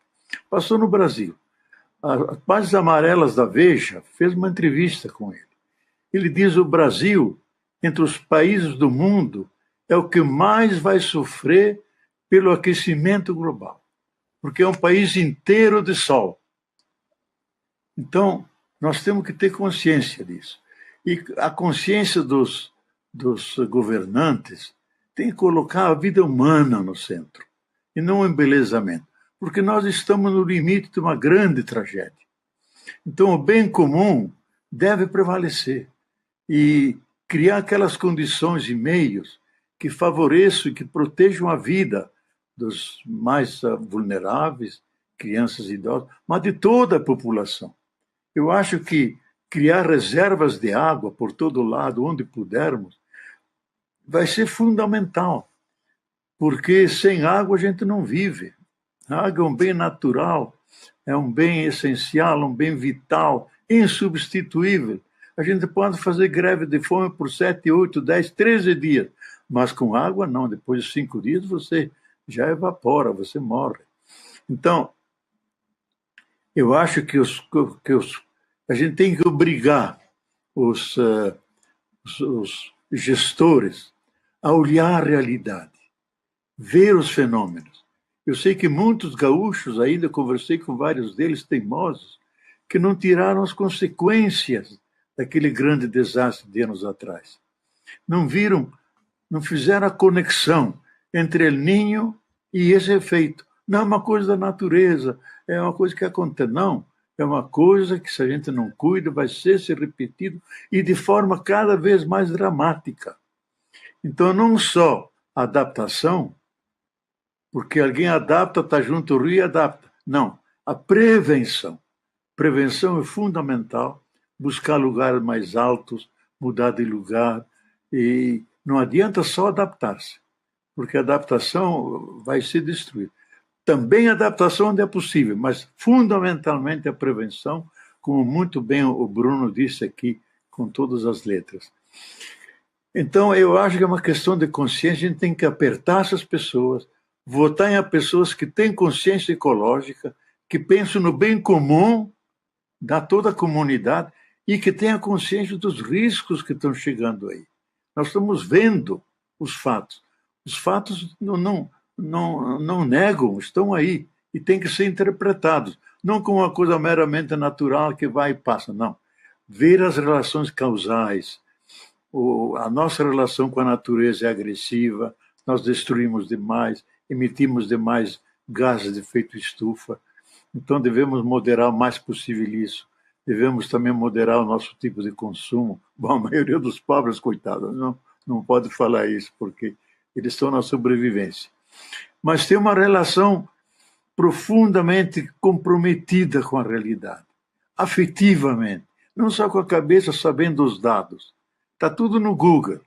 Speaker 3: passou no Brasil. As páginas amarelas da Veja fez uma entrevista com ele. Ele diz que o Brasil, entre os países do mundo, é o que mais vai sofrer pelo aquecimento global, porque é um país inteiro de sol. Então, nós temos que ter consciência disso. E a consciência dos governantes tem que colocar a vida humana no centro, e não o embelezamento, porque nós estamos no limite de uma grande tragédia. Então, o bem comum deve prevalecer e criar aquelas condições e meios que favoreçam e que protejam a vida dos mais vulneráveis, crianças e idosos, mas de toda a população. Eu acho que criar reservas de água por todo lado, onde pudermos, vai ser fundamental, porque sem água a gente não vive. A água é um bem natural, é um bem essencial, um bem vital, insubstituível. A gente pode fazer greve de fome por 7, 8, 10, 13 dias, mas com água não. Depois de 5 dias você já evapora, você morre. Então, eu acho que a gente tem que obrigar os gestores a olhar a realidade, ver os fenômenos. Eu sei que muitos gaúchos, ainda conversei com vários deles teimosos, que não tiraram as consequências daquele grande desastre de anos atrás. Não viram, não fizeram a conexão entre El Niño e esse efeito. Não é uma coisa da natureza, é uma coisa que acontece. Não, é uma coisa que, se a gente não cuida, vai ser se repetido e de forma cada vez mais dramática. Então, não só a adaptação, porque alguém adapta, está junto ao rio e adapta. Não, a prevenção. Prevenção é fundamental, buscar lugares mais altos, mudar de lugar, e não adianta só adaptar-se, porque a adaptação vai ser destruída. Também a adaptação onde é possível, mas fundamentalmente a prevenção, como muito bem o Bruno disse aqui, com todas as letras. Então, eu acho que é uma questão de consciência, a gente tem que apertar essas pessoas, votar em pessoas que têm consciência ecológica, que pensam no bem comum da toda a comunidade e que tenham consciência dos riscos que estão chegando aí. Nós estamos vendo os fatos. Os fatos não negam, estão aí e têm que ser interpretados. Não como uma coisa meramente natural que vai e passa, não. Ver as relações causais. A nossa relação com a natureza é agressiva, nós destruímos demais, emitimos demais gases de efeito estufa. Então, devemos moderar o mais possível isso. Devemos também moderar o nosso tipo de consumo. Bom, a maioria dos pobres, coitados, não pode falar isso, porque eles estão na sobrevivência. Mas tem uma relação profundamente comprometida com a realidade, afetivamente, não só com a cabeça, sabendo os dados. Está tudo no Google,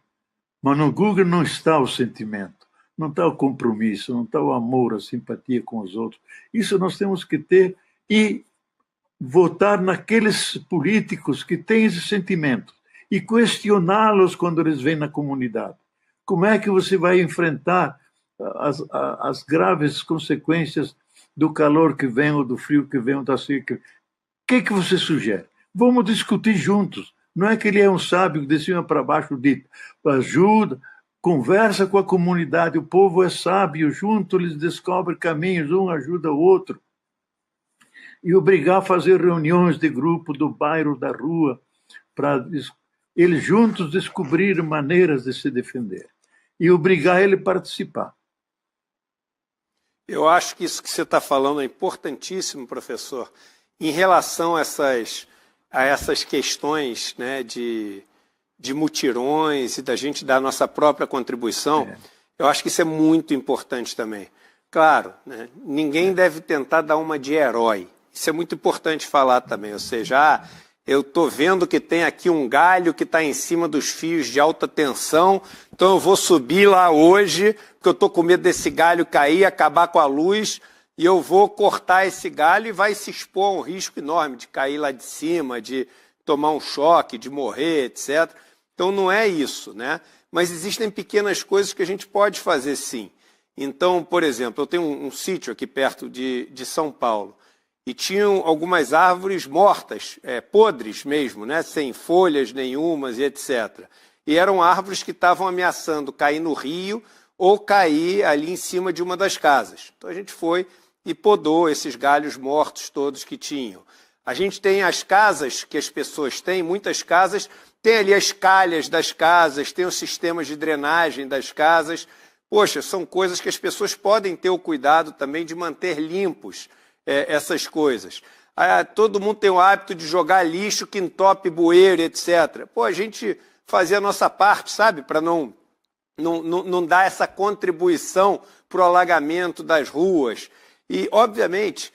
Speaker 3: mas no Google não está o sentimento, não está o compromisso, não está o amor, a simpatia com os outros. Isso nós temos que ter e votar naqueles políticos que têm esse sentimento e questioná-los quando eles vêm na comunidade. Como é que você vai enfrentar as graves consequências do calor que vem, ou do frio que vem, ou da seca? O que você sugere? Vamos discutir juntos. Não é que ele é um sábio que de cima para baixo dita. Ajuda, conversa com a comunidade, o povo é sábio, junto eles descobrem caminhos, um ajuda o outro. E obrigar a fazer reuniões de grupo do bairro, da rua, para eles juntos descobrirem maneiras de se defender. E obrigar ele a participar.
Speaker 1: Eu acho que isso que você está falando é importantíssimo, professor, em relação a essas questões, né, de mutirões e da gente dar a nossa própria contribuição. Eu acho que isso é muito importante também. Claro, né, ninguém deve tentar dar uma de herói. Isso é muito importante falar também, ou seja, eu estou vendo que tem aqui um galho que está em cima dos fios de alta tensão, então eu vou subir lá hoje, porque eu estou com medo desse galho cair, acabar com a luz, e eu vou cortar esse galho e vai se expor a um risco enorme de cair lá de cima, de tomar um choque, de morrer, etc. Então não é isso, né? Mas existem pequenas coisas que a gente pode fazer sim. Então, por exemplo, eu tenho um sítio aqui perto de São Paulo, e tinham algumas árvores mortas, podres mesmo, né? Sem folhas nenhumas e etc. E eram árvores que estavam ameaçando cair no rio ou cair ali em cima de uma das casas. Então a gente foi e podou esses galhos mortos todos que tinham. A gente tem as casas que as pessoas têm, muitas casas, tem ali as calhas das casas, tem os sistemas de drenagem das casas. Poxa, são coisas que as pessoas podem ter o cuidado também de manter limpos essas coisas. Todo mundo tem o hábito de jogar lixo que entope bueiro, etc. Pô, a gente fazer a nossa parte, sabe? Para não dar essa contribuição para o alagamento das ruas. E, obviamente,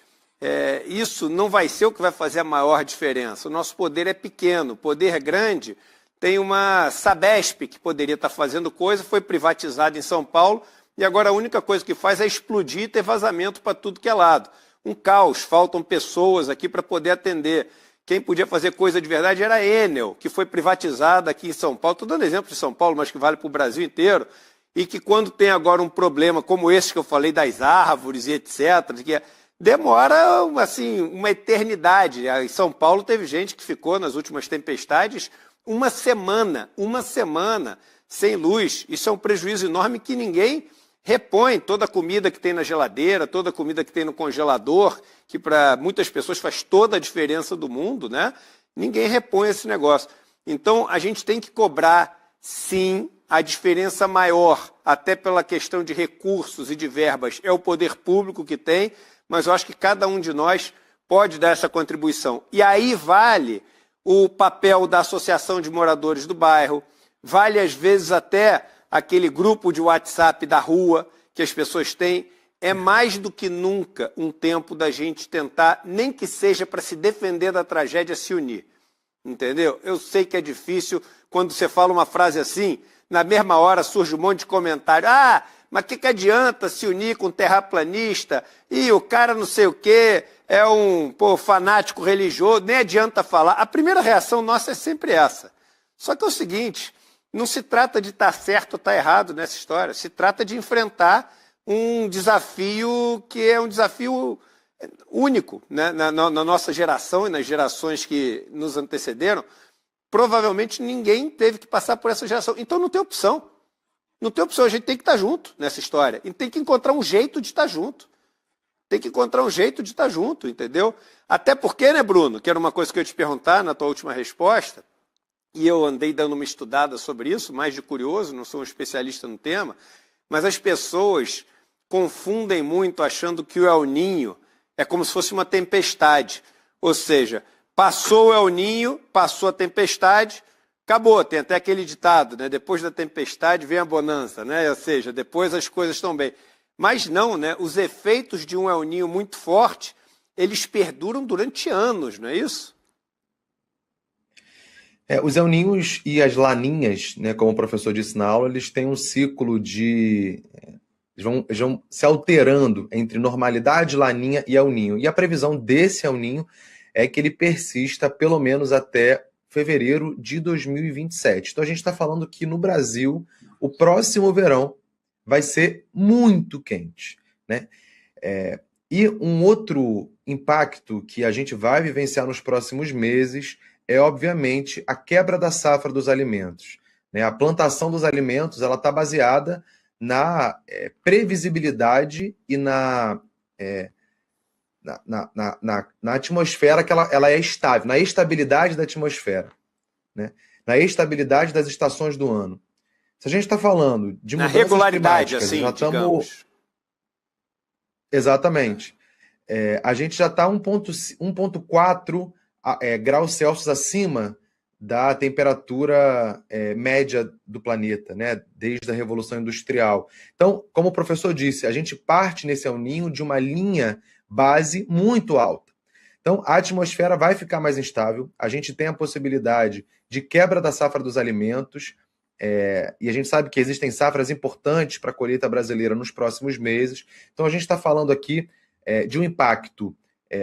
Speaker 1: isso não vai ser o que vai fazer a maior diferença. O nosso poder é pequeno. O poder grande tem uma Sabesp que poderia estar fazendo coisa, foi privatizada em São Paulo, e agora a única coisa que faz é explodir e ter vazamento para tudo que é lado. Um caos, faltam pessoas aqui para poder atender. Quem podia fazer coisa de verdade era a Enel, que foi privatizada aqui em São Paulo. Estou dando exemplo de São Paulo, mas que vale para o Brasil inteiro. E que quando tem agora um problema como esse que eu falei das árvores e etc., que demora assim, uma eternidade. Em São Paulo teve gente que ficou nas últimas tempestades uma semana sem luz. Isso é um prejuízo enorme que ninguém repõe. Toda a comida que tem na geladeira, toda a comida que tem no congelador, que para muitas pessoas faz toda a diferença do mundo, né? Ninguém repõe esse negócio. Então, a gente tem que cobrar, sim, a diferença maior, até pela questão de recursos e de verbas, é o poder público que tem, mas eu acho que cada um de nós pode dar essa contribuição. E aí vale o papel da associação de moradores do bairro, vale às vezes até aquele grupo de WhatsApp da rua que as pessoas têm. É mais do que nunca um tempo da gente tentar, nem que seja para se defender da tragédia, se unir. Entendeu? Eu sei que é difícil quando você fala uma frase assim, na mesma hora surge um monte de comentário. Mas que adianta se unir com terraplanista? E o cara não sei o quê, é um fanático religioso, nem adianta falar. A primeira reação nossa é sempre essa. Só que é o seguinte, não se trata de estar certo ou estar errado nessa história, se trata de enfrentar um desafio que é um desafio único, né? na nossa geração e nas gerações que nos antecederam. Provavelmente ninguém teve que passar por essa geração. Então não tem opção. Não tem opção, a gente tem que estar junto nessa história. E tem que encontrar um jeito de estar junto. Tem que encontrar um jeito de estar junto, entendeu? Até porque, né, Bruno, que era uma coisa que eu ia te perguntar na tua última resposta, e eu andei dando uma estudada sobre isso, mais de curioso, não sou um especialista no tema, mas as pessoas confundem muito achando que o El Niño é como se fosse uma tempestade. Ou seja, passou o El Niño, passou a tempestade, acabou. Tem até aquele ditado, né? Depois da tempestade vem a bonança, né? Ou seja, depois as coisas estão bem. Mas não, né? Os efeitos de um El Niño muito forte, eles perduram durante anos, não é isso?
Speaker 2: Os El Niños e as Laninhas, né, como o professor disse na aula, eles têm um ciclo de... Eles vão se alterando entre normalidade, Laninha e El Niño. E a previsão desse El Niño é que ele persista pelo menos até fevereiro de 2027. Então a gente está falando que no Brasil o próximo verão vai ser muito quente, né? E um outro impacto que a gente vai vivenciar nos próximos meses é, obviamente, a quebra da safra dos alimentos, né? A plantação dos alimentos ela está baseada na previsibilidade e na atmosfera que ela é estável, na estabilidade da atmosfera, né? Na estabilidade das estações do ano. Se a gente está falando de mudanças
Speaker 1: regularidade,
Speaker 2: climáticas,
Speaker 1: assim,
Speaker 2: já estamos...
Speaker 1: digamos.
Speaker 2: Exatamente. A gente já está 1,4 graus Celsius acima da temperatura média do planeta, né? Desde a Revolução Industrial. Então, como o professor disse, a gente parte nesse El Niño de uma linha base muito alta. Então, a atmosfera vai ficar mais instável, a gente tem a possibilidade de quebra da safra dos alimentos, e a gente sabe que existem safras importantes para a colheita brasileira nos próximos meses. Então, a gente está falando aqui de um impacto,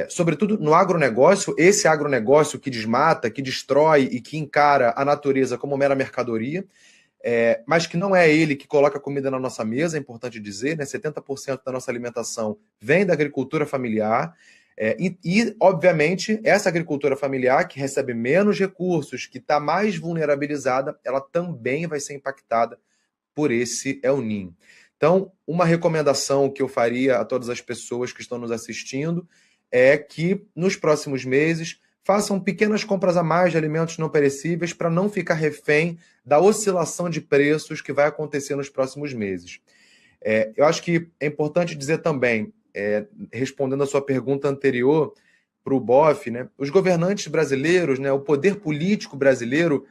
Speaker 2: sobretudo no agronegócio, esse agronegócio que desmata, que destrói e que encara a natureza como mera mercadoria, mas que não é ele que coloca comida na nossa mesa, é importante dizer, né? 70% da nossa alimentação vem da agricultura familiar, obviamente, essa agricultura familiar que recebe menos recursos, que está mais vulnerabilizada, ela também vai ser impactada por esse El Niño. Então, uma recomendação que eu faria a todas as pessoas que estão nos assistindo é que, nos próximos meses, façam pequenas compras a mais de alimentos não perecíveis para não ficar refém da oscilação de preços que vai acontecer nos próximos meses. Eu acho que é importante dizer também, respondendo a sua pergunta anterior para o Boff, né, os governantes brasileiros, né, o poder político brasileiro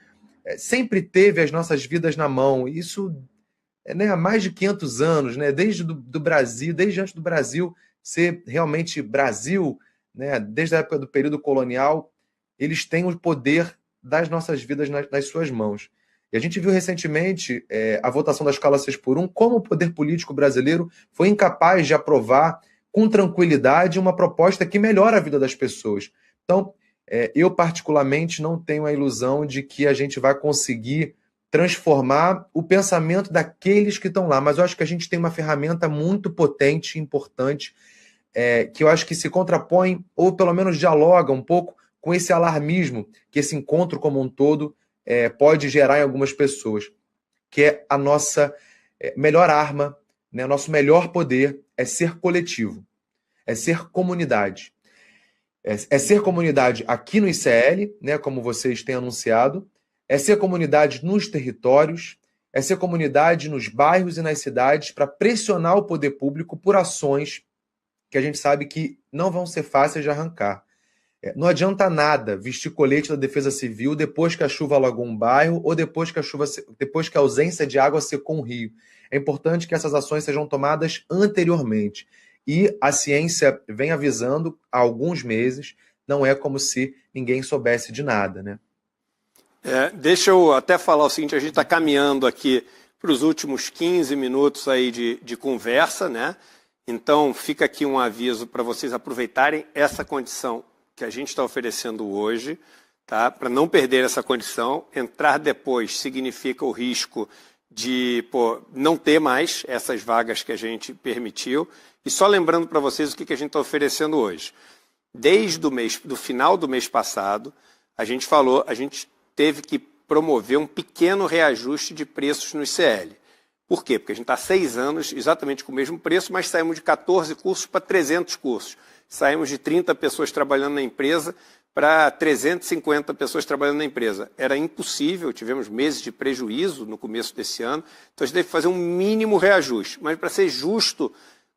Speaker 2: sempre teve as nossas vidas na mão. Isso há mais de 500 anos, né, desde antes do Brasil ser realmente Brasil, né, desde a época do período colonial, eles têm o poder das nossas vidas nas suas mãos. E a gente viu recentemente a votação da escala 6x1, como o poder político brasileiro foi incapaz de aprovar com tranquilidade uma proposta que melhora a vida das pessoas. Então, eu particularmente não tenho a ilusão de que a gente vai conseguir transformar o pensamento daqueles que estão lá, mas eu acho que a gente tem uma ferramenta muito potente e importante, que eu acho que se contrapõe, ou pelo menos dialoga um pouco com esse alarmismo que esse encontro como um todo pode gerar em algumas pessoas, que é a nossa melhor arma, né? Nosso melhor poder é ser coletivo, é ser comunidade. É ser comunidade aqui no ICL, né, como vocês têm anunciado, é ser comunidade nos territórios, é ser comunidade nos bairros e nas cidades para pressionar o poder público por ações que a gente sabe que não vão ser fáceis de arrancar. Não adianta nada vestir colete da Defesa Civil depois que a chuva alagou um bairro ou depois que a ausência de água secou um rio. É importante que essas ações sejam tomadas anteriormente. E a ciência vem avisando há alguns meses, não é como se ninguém soubesse de nada, né?
Speaker 1: Deixa eu até falar o seguinte, a gente está caminhando aqui para os últimos 15 minutos aí de conversa, né? Então, fica aqui um aviso para vocês aproveitarem essa condição que a gente está oferecendo hoje, tá? Para não perder essa condição. Entrar depois significa o risco de não ter mais essas vagas que a gente permitiu. E só lembrando para vocês o que a gente está oferecendo hoje. Desde do final do mês passado, a gente teve que promover um pequeno reajuste de preços no ICL. Por quê? Porque a gente está há 6 anos exatamente com o mesmo preço, mas saímos de 14 cursos para 300 cursos. Saímos de 30 pessoas trabalhando na empresa para 350 pessoas trabalhando na empresa. Era impossível, tivemos meses de prejuízo no começo desse ano, então a gente teve que fazer um mínimo reajuste. Mas para ser justo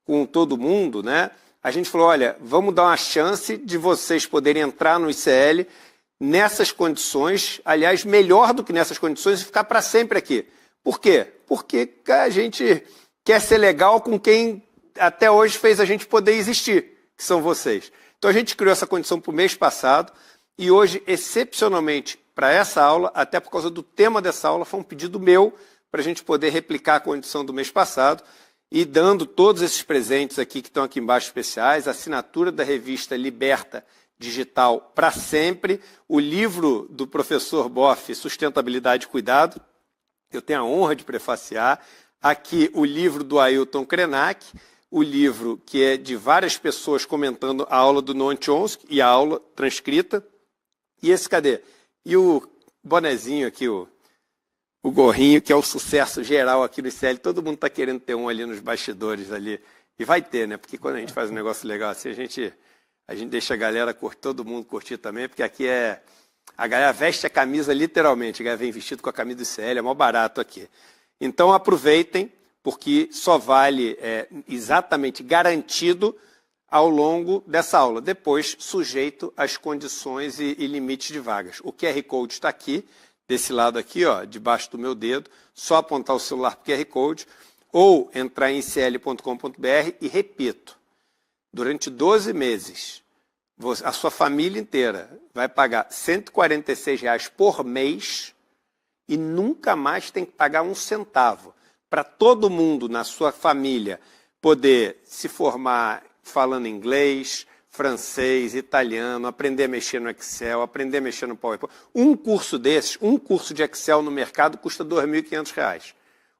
Speaker 1: com todo mundo, né, a gente falou, olha, vamos dar uma chance de vocês poderem entrar no ICL nessas condições, aliás, melhor do que nessas condições, e ficar para sempre aqui. Por quê? Porque a gente quer ser legal com quem até hoje fez a gente poder existir, que são vocês. Então a gente criou essa condição para o mês passado e hoje, excepcionalmente, para essa aula, até por causa do tema dessa aula, foi um pedido meu para a gente poder replicar a condição do mês passado e dando todos esses presentes aqui que estão aqui embaixo especiais, a assinatura da revista Liberta Digital para sempre, o livro do professor Boff, Sustentabilidade e Cuidado, eu tenho a honra de prefaciar, aqui o livro do Ailton Krenak, o livro que é de várias pessoas comentando a aula do Noam Chomsky e a aula transcrita, e esse cadê? E o bonezinho aqui, o gorrinho, que é o sucesso geral aqui no ICL, todo mundo está querendo ter um ali nos bastidores ali, e vai ter, né? Porque quando a gente faz um negócio legal assim, a gente deixa a galera curtir, todo mundo curtir também, porque aqui a galera veste a camisa literalmente, a galera vem vestido com a camisa do ICL, é mó barato aqui. Então aproveitem, porque só vale exatamente garantido ao longo dessa aula, depois sujeito às condições e limites de vagas. O QR Code está aqui, desse lado aqui, ó, debaixo do meu dedo, só apontar o celular para o QR Code, ou entrar em icl.com.br e repito, durante 12 meses, a sua família inteira vai pagar R$ 146 por mês e nunca mais tem que pagar um centavo. Para todo mundo na sua família poder se formar falando inglês, francês, italiano, aprender a mexer no Excel, aprender a mexer no PowerPoint. Um curso desses, um curso de Excel no mercado custa R$ 2.500.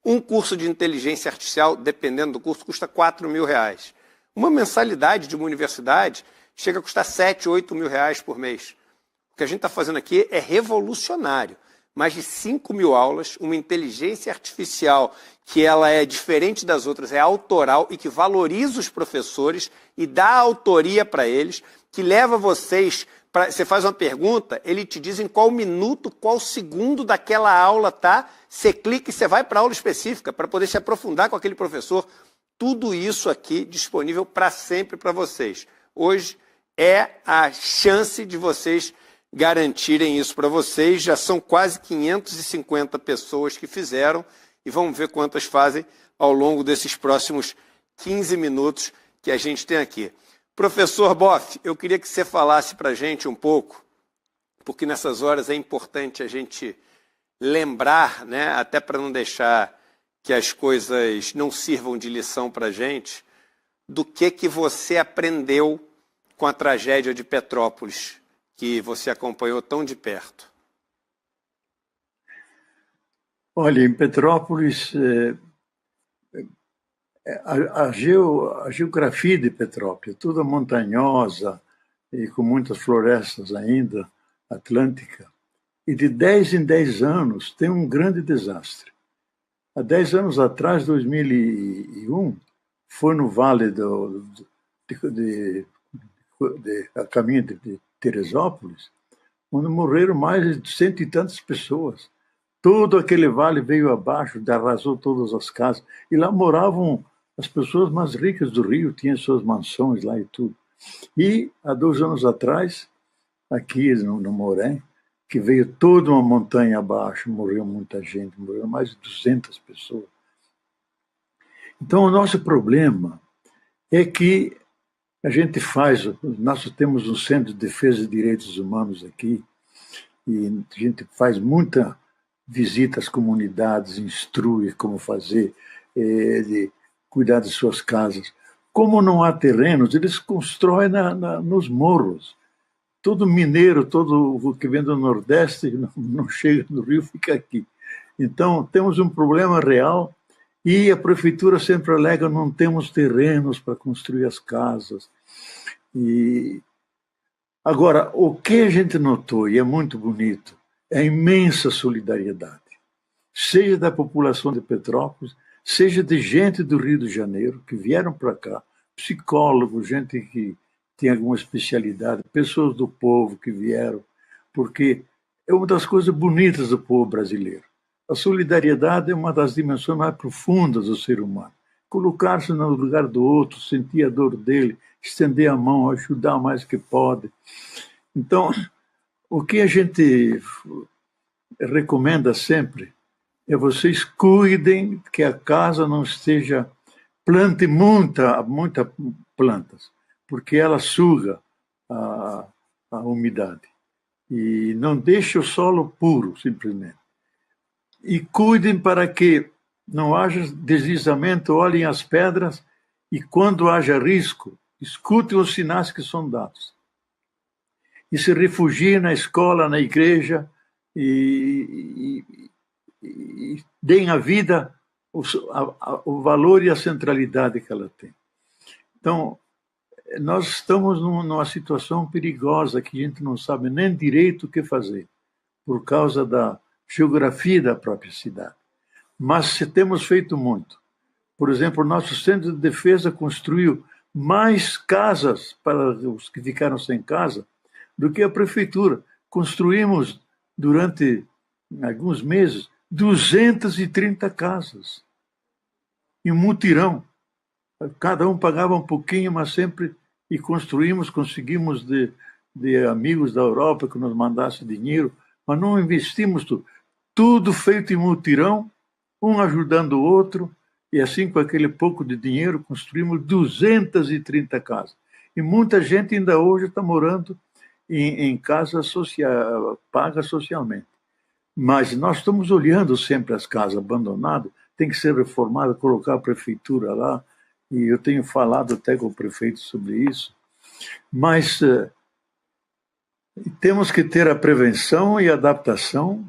Speaker 1: Um curso de inteligência artificial, dependendo do curso, custa R$ 4.000. Uma mensalidade de uma universidade chega a custar R$ 7, 8 mil por mês. O que a gente está fazendo aqui é revolucionário. Mais de 5.000 aulas, uma inteligência artificial que ela é diferente das outras, é autoral e que valoriza os professores e dá autoria para eles, que leva vocês, você faz uma pergunta, ele te diz em qual minuto, qual segundo daquela aula tá, você clica e você vai para a aula específica para poder se aprofundar com aquele professor. Tudo isso aqui disponível para sempre para vocês. Hoje é a chance de vocês garantirem isso para vocês. Já são quase 550 pessoas que fizeram e vamos ver quantas fazem ao longo desses próximos 15 minutos que a gente tem aqui. Professor Boff, eu queria que você falasse para a gente um pouco, porque nessas horas é importante a gente lembrar, né, até para não deixar que as coisas não sirvam de lição para a gente, do que você aprendeu com a tragédia de Petrópolis, que você acompanhou tão de perto.
Speaker 3: Olha, em Petrópolis, a geografia de Petrópolis é toda montanhosa e com muitas florestas ainda, atlântica. E de 10 em 10 anos tem um grande desastre. Há 10 anos atrás, 2001, foi no vale a caminho de Teresópolis, onde morreram mais de 100 e tantas pessoas. Todo aquele vale veio abaixo, arrasou todas as casas. E lá moravam as pessoas mais ricas do Rio, tinham suas mansões lá e tudo. E, há 2 anos atrás, aqui no Morém, que veio toda uma montanha abaixo, morreu muita gente, morreu mais de 200 pessoas. Então, o nosso problema é que nós temos um Centro de Defesa de Direitos Humanos aqui, e a gente faz muita visita às comunidades, instrui como fazer, de cuidar de suas casas. Como não há terrenos, eles constroem nos morros. Todo mineiro, todo que vem do Nordeste, não chega no Rio, fica aqui. Então, temos um problema real e a prefeitura sempre alega não temos terrenos para construir as casas. Agora, o que a gente notou, e é muito bonito, é a imensa solidariedade, seja da população de Petrópolis, seja de gente do Rio de Janeiro, que vieram para cá, psicólogos, gente que tem alguma especialidade, pessoas do povo que vieram, porque é uma das coisas bonitas do povo brasileiro. A solidariedade é uma das dimensões mais profundas do ser humano. Colocar-se no lugar do outro, sentir a dor dele, estender a mão, ajudar o mais que pode. Então, o que a gente recomenda sempre é vocês cuidem que a casa não esteja... Plante muita plantas, porque ela suga a umidade. E não deixe o solo puro, simplesmente. E cuidem para que não haja deslizamento, olhem as pedras e, quando haja risco, escutem os sinais que são dados. E se refugiem na escola, na igreja e deem à vida o valor e a centralidade que ela tem. Então, nós estamos numa situação perigosa que a gente não sabe nem direito o que fazer, por causa da geografia da própria cidade. Mas temos feito muito. Por exemplo, o nosso Centro de Defesa construiu mais casas para os que ficaram sem casa do que a prefeitura. Construímos, durante alguns meses, 230 casas. Em mutirão. Cada um pagava um pouquinho, mas sempre... E conseguimos de amigos da Europa que nos mandassem dinheiro, mas não investimos tudo. Tudo feito em mutirão, um ajudando o outro, e assim, com aquele pouco de dinheiro, construímos 230 casas. E muita gente ainda hoje está morando em casa paga socialmente. Mas nós estamos olhando sempre as casas abandonadas, tem que ser reformada, colocar a prefeitura lá, e eu tenho falado até com o prefeito sobre isso. Mas temos que ter a prevenção e a adaptação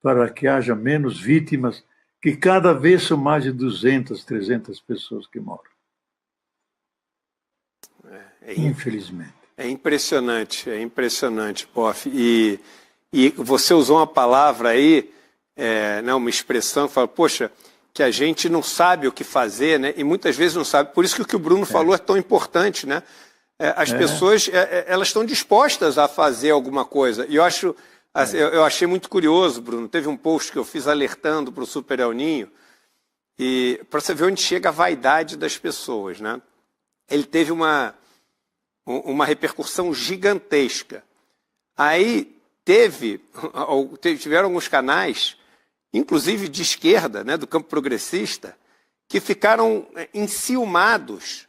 Speaker 3: para que haja menos vítimas, que cada vez são mais de 200, 300 pessoas que morrem. Infelizmente.
Speaker 1: É impressionante, Boff. E você usou uma palavra aí, uma expressão que fala, poxa, que a gente não sabe o que fazer, né? E muitas vezes não sabe. Por isso que o que o Bruno falou é tão importante, né? As pessoas, elas estão dispostas a fazer alguma coisa. E eu achei muito curioso, Bruno. Teve um post que eu fiz alertando para o Super El Ninho, e para você ver onde chega a vaidade das pessoas, né? Ele teve uma repercussão gigantesca. Aí tiveram alguns canais, inclusive de esquerda, né, do campo progressista, que ficaram enciumados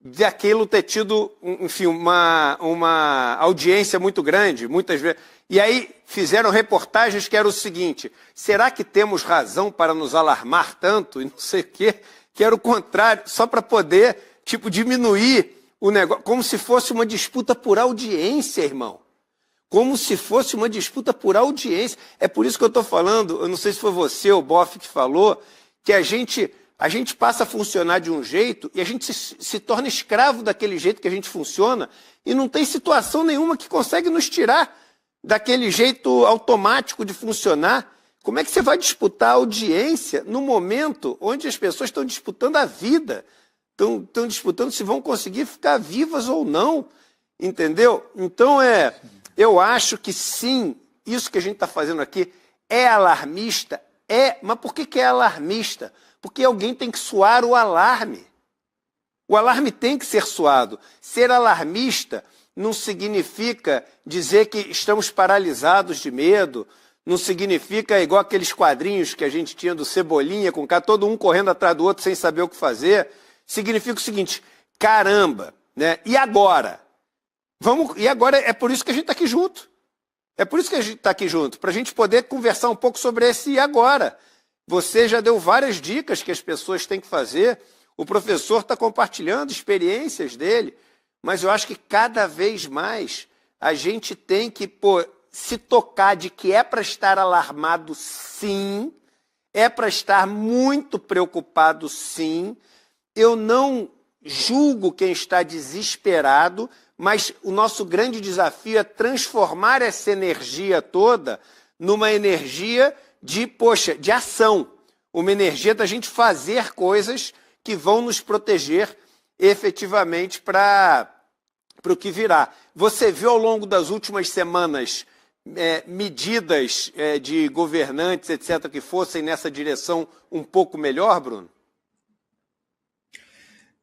Speaker 1: de aquilo ter tido, enfim, uma audiência muito grande, muitas vezes. E aí fizeram reportagens que era o seguinte: será que temos razão para nos alarmar tanto? E não sei o quê, que era o contrário, só para poder, diminuir o negócio, como se fosse uma disputa por audiência, irmão. Como se fosse uma disputa por audiência. É por isso que eu estou falando, eu não sei se foi você ou o Boff que falou, que a gente passa a funcionar de um jeito e a gente se torna escravo daquele jeito que a gente funciona e não tem situação nenhuma que consegue nos tirar daquele jeito automático de funcionar. Como é que você vai disputar a audiência no momento onde as pessoas estão disputando a vida? Estão disputando se vão conseguir ficar vivas ou não, entendeu? Então, eu acho que sim, isso que a gente está fazendo aqui é alarmista, mas por que é alarmista? Porque alguém tem que soar o alarme. O alarme tem que ser soado. Ser alarmista não significa dizer que estamos paralisados de medo, não significa igual aqueles quadrinhos que a gente tinha do Cebolinha, com todo um correndo atrás do outro sem saber o que fazer. Significa o seguinte: caramba, né? E agora? E agora é por isso que a gente está aqui junto. É por isso que a gente está aqui junto, para a gente poder conversar um pouco sobre esse e agora. Você já deu várias dicas que as pessoas têm que fazer. O professor está compartilhando experiências dele, mas eu acho que cada vez mais a gente tem que se tocar de que é para estar alarmado, sim, é para estar muito preocupado, sim. Eu não julgo quem está desesperado, mas o nosso grande desafio é transformar essa energia toda numa energia de ação, uma energia da gente fazer coisas que vão nos proteger efetivamente para o que virá. Você viu ao longo das últimas semanas medidas de governantes, etc., que fossem nessa direção um pouco melhor, Bruno?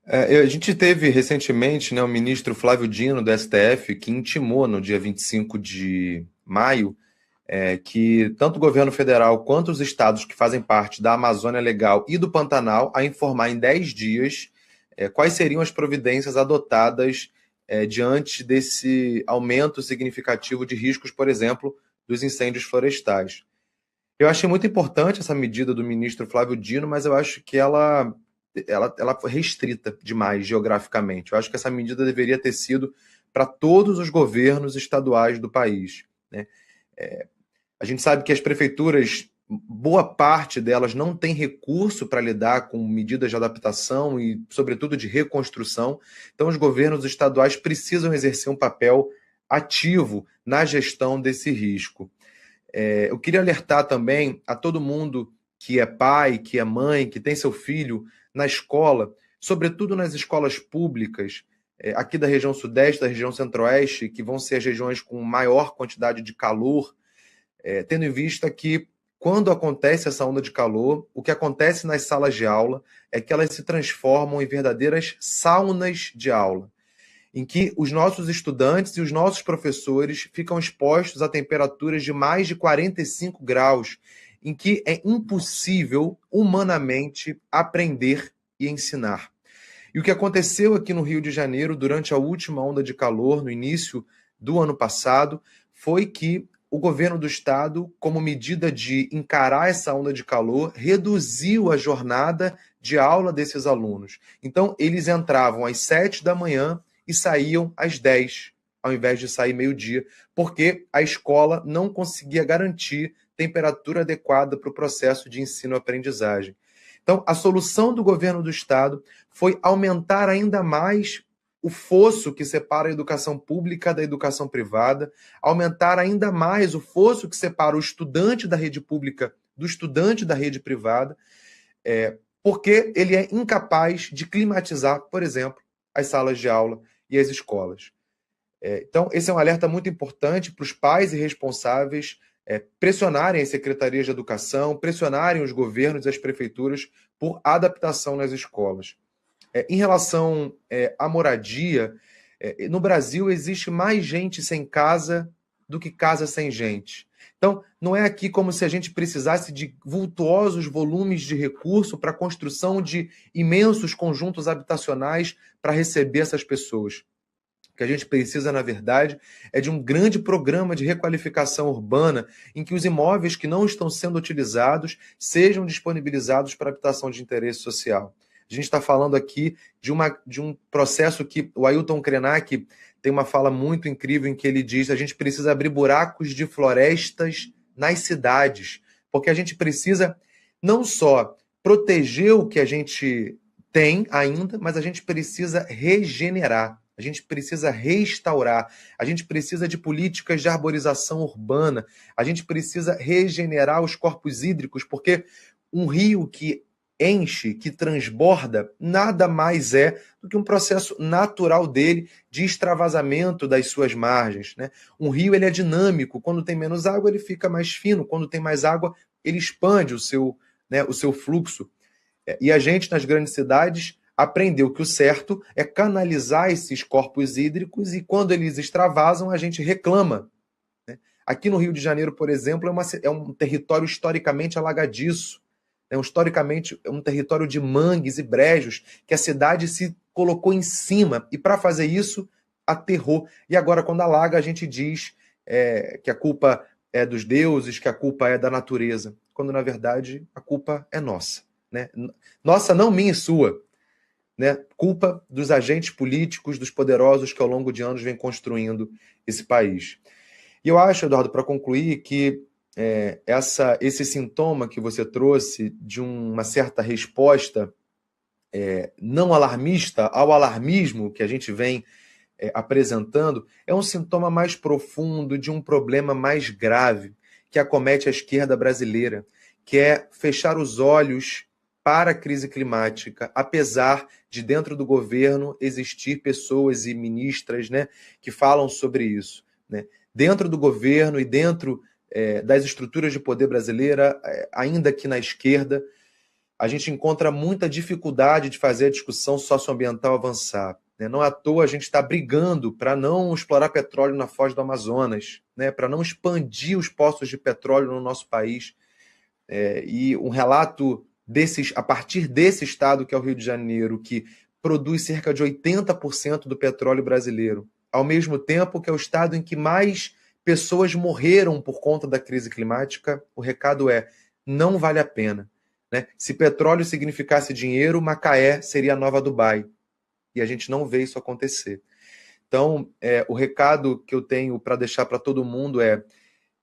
Speaker 2: A gente teve recentemente, né, o ministro Flávio Dino, do STF, que intimou no dia 25 de maio que tanto o governo federal quanto os estados que fazem parte da Amazônia Legal e do Pantanal a informar em 10 dias quais seriam as providências adotadas diante desse aumento significativo de riscos, por exemplo, dos incêndios florestais. Eu achei muito importante essa medida do ministro Flávio Dino, mas eu acho que ela foi restrita demais geograficamente. Eu acho que essa medida deveria ter sido para todos os governos estaduais do país, né? A gente sabe que as prefeituras, boa parte delas não tem recurso para lidar com medidas de adaptação e, sobretudo, de reconstrução. Então, os governos estaduais precisam exercer um papel ativo na gestão desse risco. Eu queria alertar também a todo mundo que é pai, que é mãe, que tem seu filho na escola, sobretudo nas escolas públicas, aqui da região sudeste, da região centro-oeste, que vão ser as regiões com maior quantidade de calor, tendo em vista que, quando acontece essa onda de calor, o que acontece nas salas de aula é que elas se transformam em verdadeiras saunas de aula, em que os nossos estudantes e os nossos professores ficam expostos a temperaturas de mais de 45 graus, em que é impossível, humanamente, aprender e ensinar. E o que aconteceu aqui no Rio de Janeiro durante a última onda de calor, no início do ano passado, foi que o governo do estado, como medida de encarar essa onda de calor, reduziu a jornada de aula desses alunos. Então, eles entravam às 7 da manhã e saíam às 10, ao invés de sair meio-dia, porque a escola não conseguia garantir temperatura adequada para o processo de ensino-aprendizagem. Então, a solução do governo do estado foi aumentar ainda mais o fosso que separa a educação pública da educação privada, aumentar ainda mais o fosso que separa o estudante da rede pública do estudante da rede privada, porque ele é incapaz de climatizar, por exemplo, as salas de aula e as escolas. Então, esse é um alerta muito importante para os pais e responsáveis pressionarem as secretarias de educação, pressionarem os governos e as prefeituras por adaptação nas escolas. Em relação à moradia, no Brasil existe mais gente sem casa do que casa sem gente. Então, não é aqui como se a gente precisasse de vultuosos volumes de recurso para a construção de imensos conjuntos habitacionais para receber essas pessoas. O que a gente precisa, na verdade, é de um grande programa de requalificação urbana em que os imóveis que não estão sendo utilizados sejam disponibilizados para habitação de interesse social. A gente está falando aqui de um processo que o Ailton Krenak tem uma fala muito incrível em que ele diz: a gente precisa abrir buracos de florestas nas cidades, porque a gente precisa não só proteger o que a gente tem ainda, mas a gente precisa regenerar, a gente precisa restaurar, a gente precisa de políticas de arborização urbana, a gente precisa regenerar os corpos hídricos, porque um rio que enche, que transborda, nada mais é do que um processo natural dele de extravasamento das suas margens, né? Um rio ele é dinâmico, quando tem menos água ele fica mais fino, quando tem mais água ele expande o seu fluxo. E a gente, nas grandes cidades, aprendeu que o certo é canalizar esses corpos hídricos e quando eles extravasam a gente reclama, né? Aqui no Rio de Janeiro, por exemplo, é um território historicamente alagadiço, historicamente é um território de mangues e brejos que a cidade se colocou em cima e para fazer isso aterrou. E agora quando alaga a gente diz que a culpa é dos deuses, que a culpa é da natureza, quando na verdade a culpa é nossa, né? Nossa, não minha e sua. né? Culpa dos agentes políticos, dos poderosos que ao longo de anos vêm construindo esse país. E eu acho, Eduardo, para concluir, que esse sintoma que você trouxe de uma certa resposta não alarmista ao alarmismo que a gente vem apresentando é um sintoma mais profundo de um problema mais grave que acomete a esquerda brasileira, que é fechar os olhos para a crise climática, apesar de dentro do governo existir pessoas e ministras, né, que falam sobre isso, né? Dentro do governo e dentro das estruturas de poder brasileira, ainda que na esquerda, a gente encontra muita dificuldade de fazer a discussão socioambiental avançar. Né? Não à toa a gente está brigando para não explorar petróleo na foz do Amazonas, né? Para não expandir os poços de petróleo no nosso país. E um relato a partir desse estado, que é o Rio de Janeiro, que produz cerca de 80% do petróleo brasileiro, ao mesmo tempo que é o estado em que mais pessoas morreram por conta da crise climática, o recado não vale a pena. Né? Se petróleo significasse dinheiro, Macaé seria a nova Dubai. E a gente não vê isso acontecer. Então, o recado que eu tenho para deixar para todo mundo é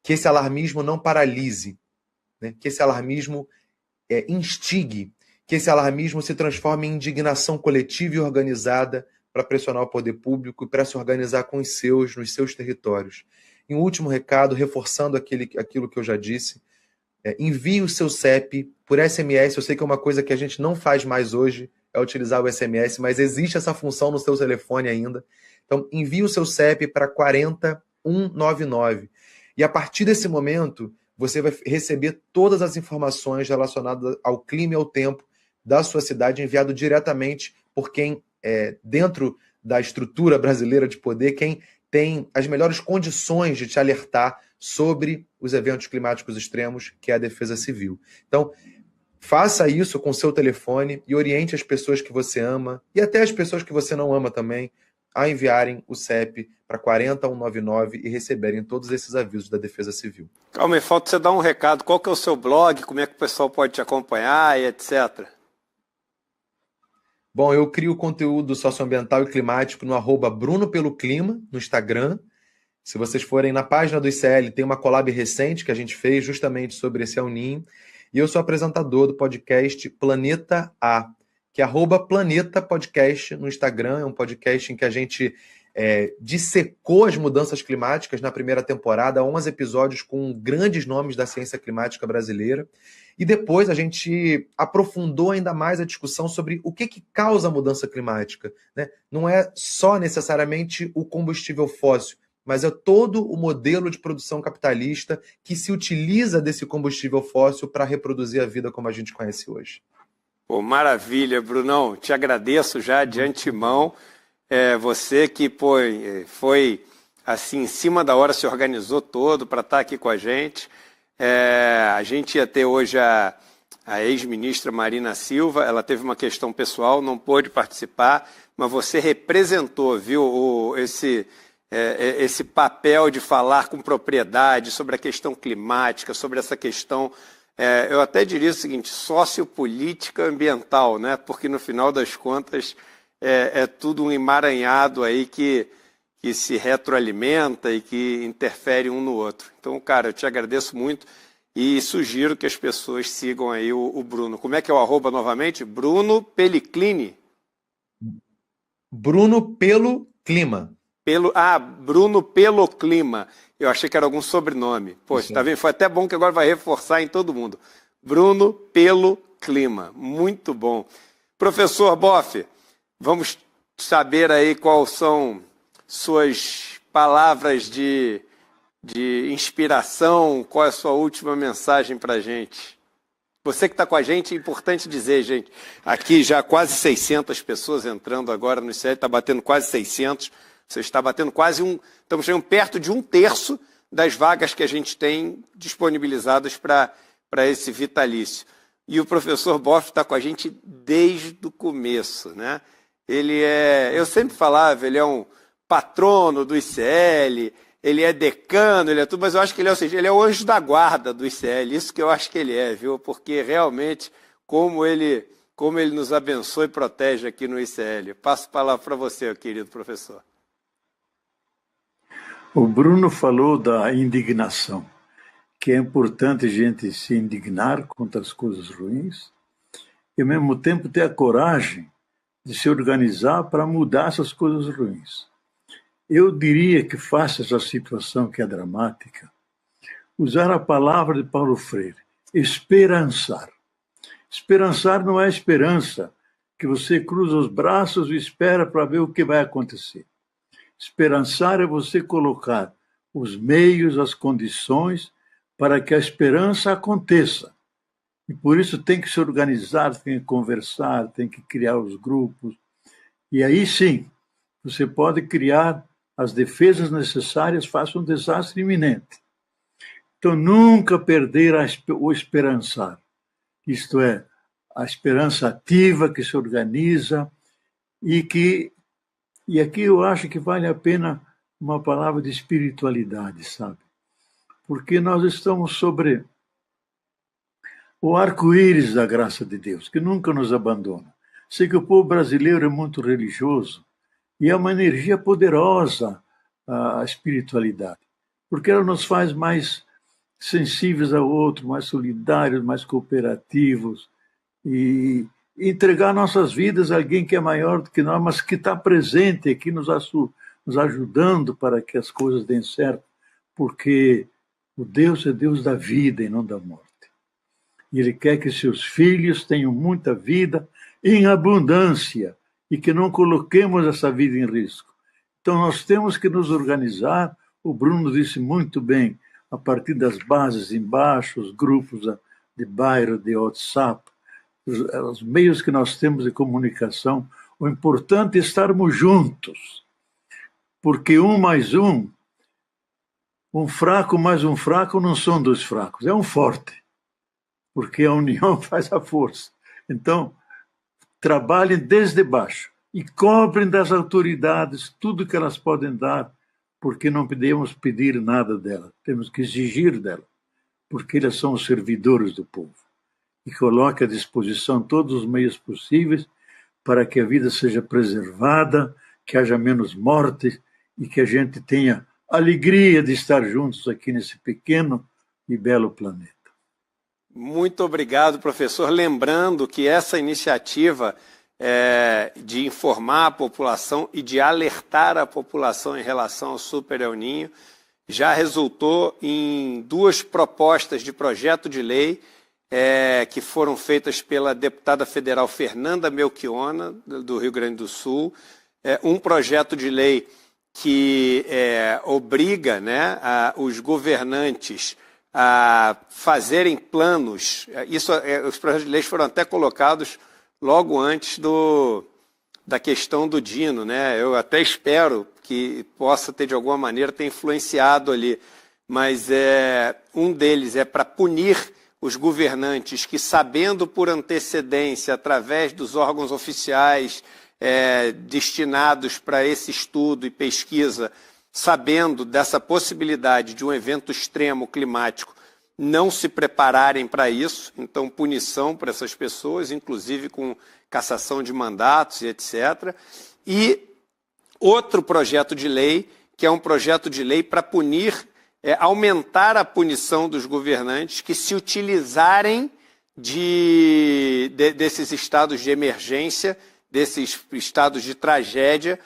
Speaker 2: que esse alarmismo não paralise, né? Que esse alarmismo instigue, que esse alarmismo se transforme em indignação coletiva e organizada para pressionar o poder público e para se organizar com os seus, nos seus territórios. E um último recado, reforçando aquilo que eu já disse, envie o seu CEP por SMS. Eu sei que é uma coisa que a gente não faz mais hoje, é utilizar o SMS, mas existe essa função no seu telefone ainda. Então, envie o seu CEP para 40199. E a partir desse momento, você vai receber todas as informações relacionadas ao clima e ao tempo da sua cidade, enviado diretamente por quem, dentro da estrutura brasileira de poder, quem tem as melhores condições de te alertar sobre os eventos climáticos extremos, que é a Defesa Civil. Então, faça isso com seu telefone e oriente as pessoas que você ama, e até as pessoas que você não ama também, a enviarem o CEP para 40199 e receberem todos esses avisos da Defesa Civil.
Speaker 1: Calma aí, falta você dar um recado. Qual que é o seu blog? Como é que o pessoal pode te acompanhar e etc?
Speaker 2: Bom, eu crio conteúdo socioambiental e climático no @BrunoPeloClima, no Instagram. Se vocês forem na página do ICL, tem uma collab recente que a gente fez justamente sobre esse El Niño. E eu sou apresentador do podcast Planeta A, que é @Planeta Podcast no Instagram. É um podcast em que a gente dissecou as mudanças climáticas na primeira temporada, 11 episódios com grandes nomes da ciência climática brasileira. E depois a gente aprofundou ainda mais a discussão sobre o que causa a mudança climática. Né? Não é só necessariamente o combustível fóssil, mas é todo o modelo de produção capitalista que se utiliza desse combustível fóssil para reproduzir a vida como a gente conhece hoje.
Speaker 1: Pô, maravilha, Brunão. Te agradeço já de antemão. Você que foi assim, em cima da hora, se organizou todo para estar aqui com a gente. A gente ia ter hoje a ex-ministra Marina Silva. Ela teve uma questão pessoal, não pôde participar, mas você representou, viu, esse papel de falar com propriedade sobre a questão climática, sobre essa questão, eu até diria o seguinte, sociopolítica ambiental, né? Porque no final das contas é tudo um emaranhado aí que se retroalimenta e que interfere um no outro. Então, cara, eu te agradeço muito e sugiro que as pessoas sigam aí o Bruno. Como é que é o @ novamente? Bruno Peliclini?
Speaker 2: Bruno Pelo Clima.
Speaker 1: Bruno Pelo Clima. Eu achei que era algum sobrenome. Poxa, tá vendo? Foi até bom que agora vai reforçar em todo mundo. Bruno Pelo Clima. Muito bom. Professor Boff, vamos saber aí quais são suas palavras de inspiração, qual é a sua última mensagem para a gente. Você que está com a gente, é importante dizer, gente, aqui já quase 600 pessoas entrando agora no ICL, está batendo quase 600, você está batendo estamos chegando perto de 1/3 das vagas que a gente tem disponibilizadas para esse vitalício. E o professor Boff está com a gente desde o começo, né? Eu sempre falava, ele é um patrono do ICL, ele é decano, ele é tudo, mas eu acho que ele é o anjo da guarda do ICL, isso que eu acho que ele viu? Porque realmente, como ele como ele nos abençoa e protege aqui no ICL. Passo a palavra para você, querido professor.
Speaker 3: O Bruno falou da indignação, que é importante a gente se indignar contra as coisas ruins e, ao mesmo tempo, ter a coragem de se organizar para mudar essas coisas ruins. Eu diria que, face a essa situação que é dramática, usar a palavra de Paulo Freire, esperançar. Esperançar não é esperança, que você cruza os braços e espera para ver o que vai acontecer. Esperançar é você colocar os meios, as condições para que a esperança aconteça. E por isso tem que se organizar, tem que conversar, tem que criar os grupos. E aí sim, você pode criar as defesas necessárias face a um desastre iminente. Então, nunca perder o esperançar. Isto é, a esperança ativa que se organiza e aqui eu acho que vale a pena uma palavra de espiritualidade, sabe? Porque nós estamos sobre o arco-íris da graça de Deus, que nunca nos abandona. Sei que o povo brasileiro é muito religioso e é uma energia poderosa a espiritualidade, porque ela nos faz mais sensíveis ao outro, mais solidários, mais cooperativos e entregar nossas vidas a alguém que é maior do que nós, mas que está presente aqui nos ajudando para que as coisas deem certo, porque o Deus é Deus da vida e não da morte. E Ele quer que seus filhos tenham muita vida em abundância e que não coloquemos essa vida em risco. Então nós temos que nos organizar, o Bruno disse muito bem, a partir das bases embaixo, os grupos de bairro, de WhatsApp, os meios que nós temos de comunicação, o importante é estarmos juntos, porque um fraco mais um fraco não são dois fracos, é um forte, porque a união faz a força. Então, trabalhem desde baixo e cobrem das autoridades tudo que elas podem dar, porque não podemos pedir nada dela, temos que exigir dela, porque elas são os servidores do povo. E coloque à disposição todos os meios possíveis para que a vida seja preservada, que haja menos mortes e que a gente tenha alegria de estar juntos aqui nesse pequeno e belo planeta.
Speaker 1: Muito obrigado, professor. Lembrando que essa iniciativa de informar a população e de alertar a população em relação ao Super El Niño já resultou em 2 propostas de projeto de lei que foram feitas pela deputada federal Fernanda Melchiona, do Rio Grande do Sul, um projeto de lei que obriga, né, os governantes a fazerem planos. Os projetos de lei foram até colocados logo antes da questão do Dino, né? Eu até espero que possa ter, de alguma maneira, ter influenciado ali, mas um deles é para punir os governantes que, sabendo por antecedência, através dos órgãos oficiais destinados para esse estudo e pesquisa, sabendo dessa possibilidade de um evento extremo climático, não se prepararem para isso, então punição para essas pessoas, inclusive com cassação de mandatos e etc. E outro projeto de lei, que é um projeto de lei para punir, aumentar a punição dos governantes que se utilizarem desses estados de emergência, desses estados de tragédia,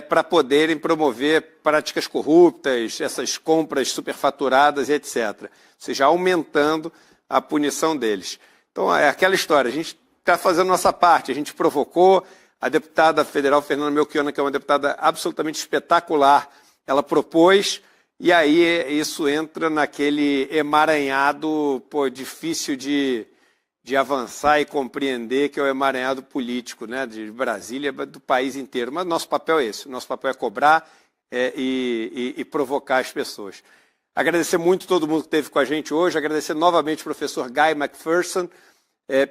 Speaker 1: para poderem promover práticas corruptas, essas compras superfaturadas, etc. Ou seja, aumentando a punição deles. Então, é aquela história, a gente está fazendo nossa parte, a gente provocou, a deputada federal Fernanda Melchiona, que é uma deputada absolutamente espetacular, ela propôs, e aí isso entra naquele emaranhado difícil de avançar e compreender, que é o emaranhado político, né, de Brasília, do país inteiro. Mas nosso papel é esse, nosso papel é cobrar e provocar as pessoas. Agradecer muito todo mundo que esteve com a gente hoje, agradecer novamente ao professor Guy McPherson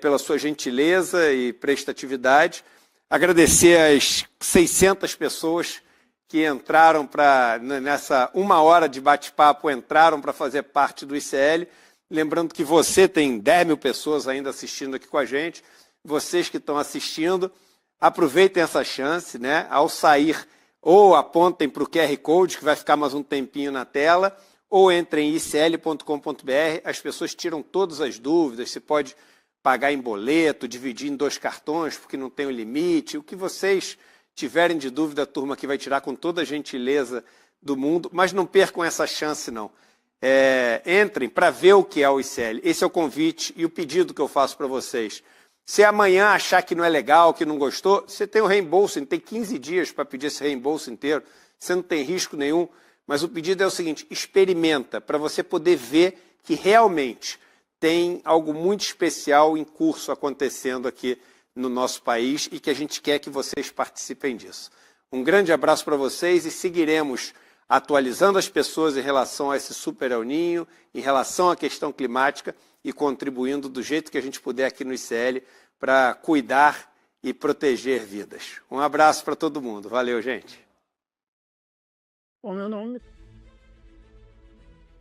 Speaker 1: pela sua gentileza e prestatividade, agradecer as 600 pessoas que entraram nessa 1 hora de bate-papo, entraram para fazer parte do ICL. Lembrando que você tem 10 mil pessoas ainda assistindo aqui com a gente. vocês que estão assistindo, aproveitem essa chance, né? Ao sair, ou apontem para o QR Code, que vai ficar mais um tempinho na tela, ou entrem em icl.com.br, as pessoas tiram todas as dúvidas, se pode pagar em boleto, dividir em 2 cartões, porque não tem o limite, o que vocês tiverem de dúvida, a turma aqui vai tirar com toda a gentileza do mundo, mas não percam essa chance, não. Entrem para ver o que é o ICL. Esse é o convite e o pedido que eu faço para vocês. Se amanhã achar que não é legal, que não gostou, você tem o reembolso, tem 15 dias para pedir esse reembolso inteiro, você não tem risco nenhum, mas o pedido é o seguinte, experimenta, para você poder ver que realmente tem algo muito especial em curso acontecendo aqui no nosso país e que a gente quer que vocês participem disso. Um grande abraço para vocês e seguiremos atualizando as pessoas em relação a esse Super El Niño, em relação à questão climática e contribuindo do jeito que a gente puder aqui no ICL para cuidar e proteger vidas. Um abraço para todo mundo. Valeu, gente.
Speaker 4: Bom, meu nome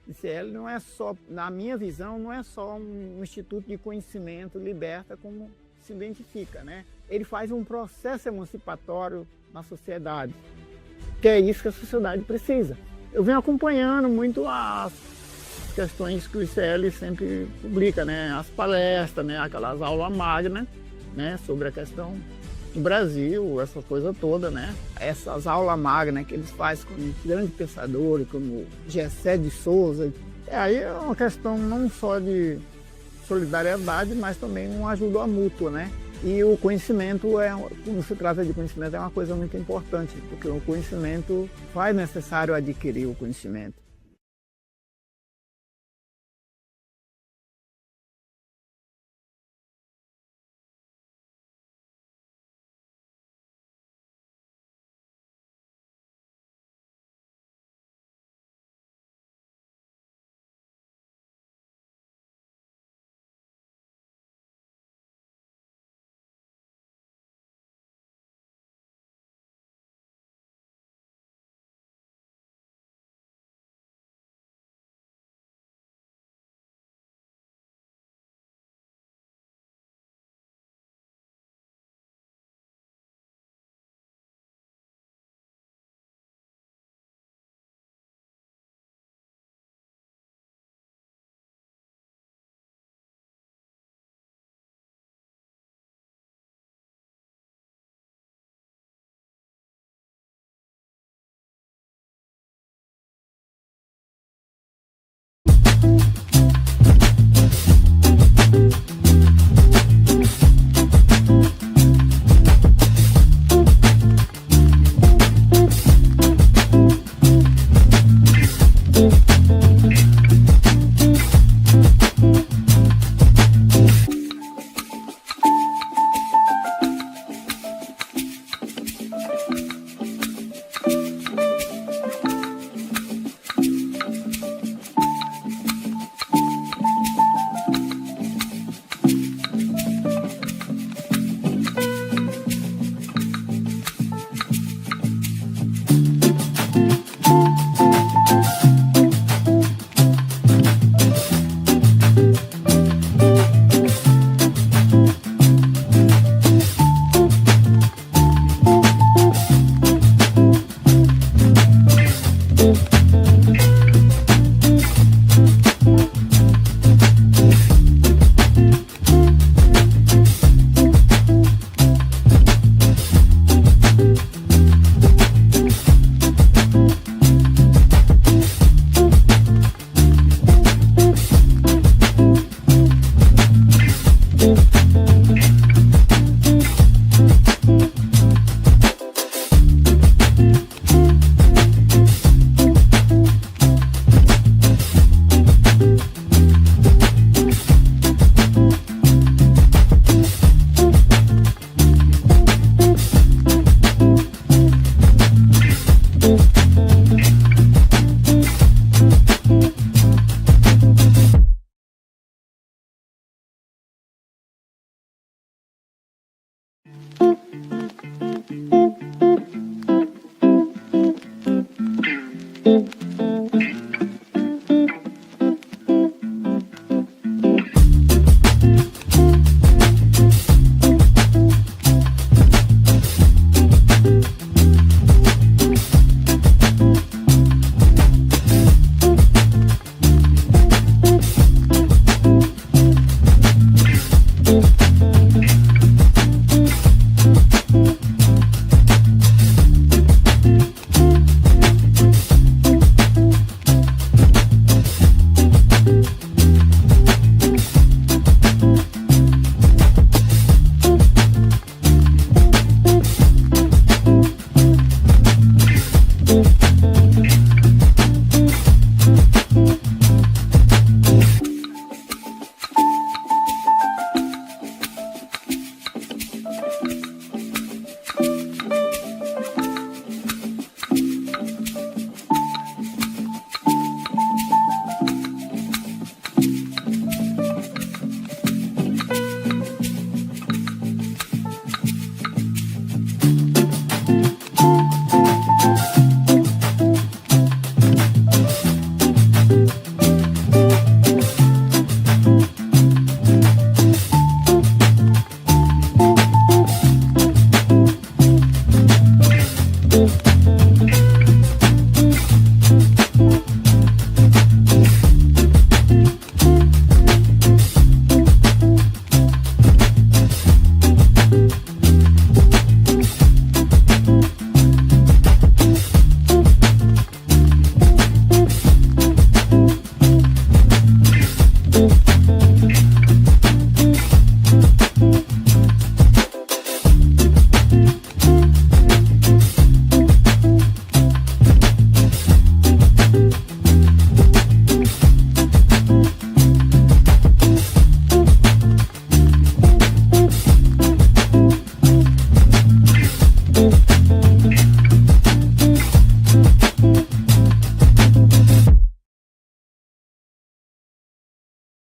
Speaker 4: ICL não é só, na minha visão, não é só um instituto de conhecimento liberta como se identifica, né? Ele faz um processo emancipatório na sociedade, que é isso que a sociedade precisa. Eu venho acompanhando muito as questões que o ICL sempre publica, né? As palestras, né? Aquelas aulas magnas, né? Sobre a questão do Brasil, essa coisa toda, né? Essas aulas magnas que eles fazem com grandes pensadores, como Gessé de Souza. Aí é uma questão não só de solidariedade, mas também uma ajuda mútua, né? E o conhecimento, quando se trata de conhecimento, é uma coisa muito importante, porque o conhecimento faz necessário adquirir o conhecimento.
Speaker 5: Thank you.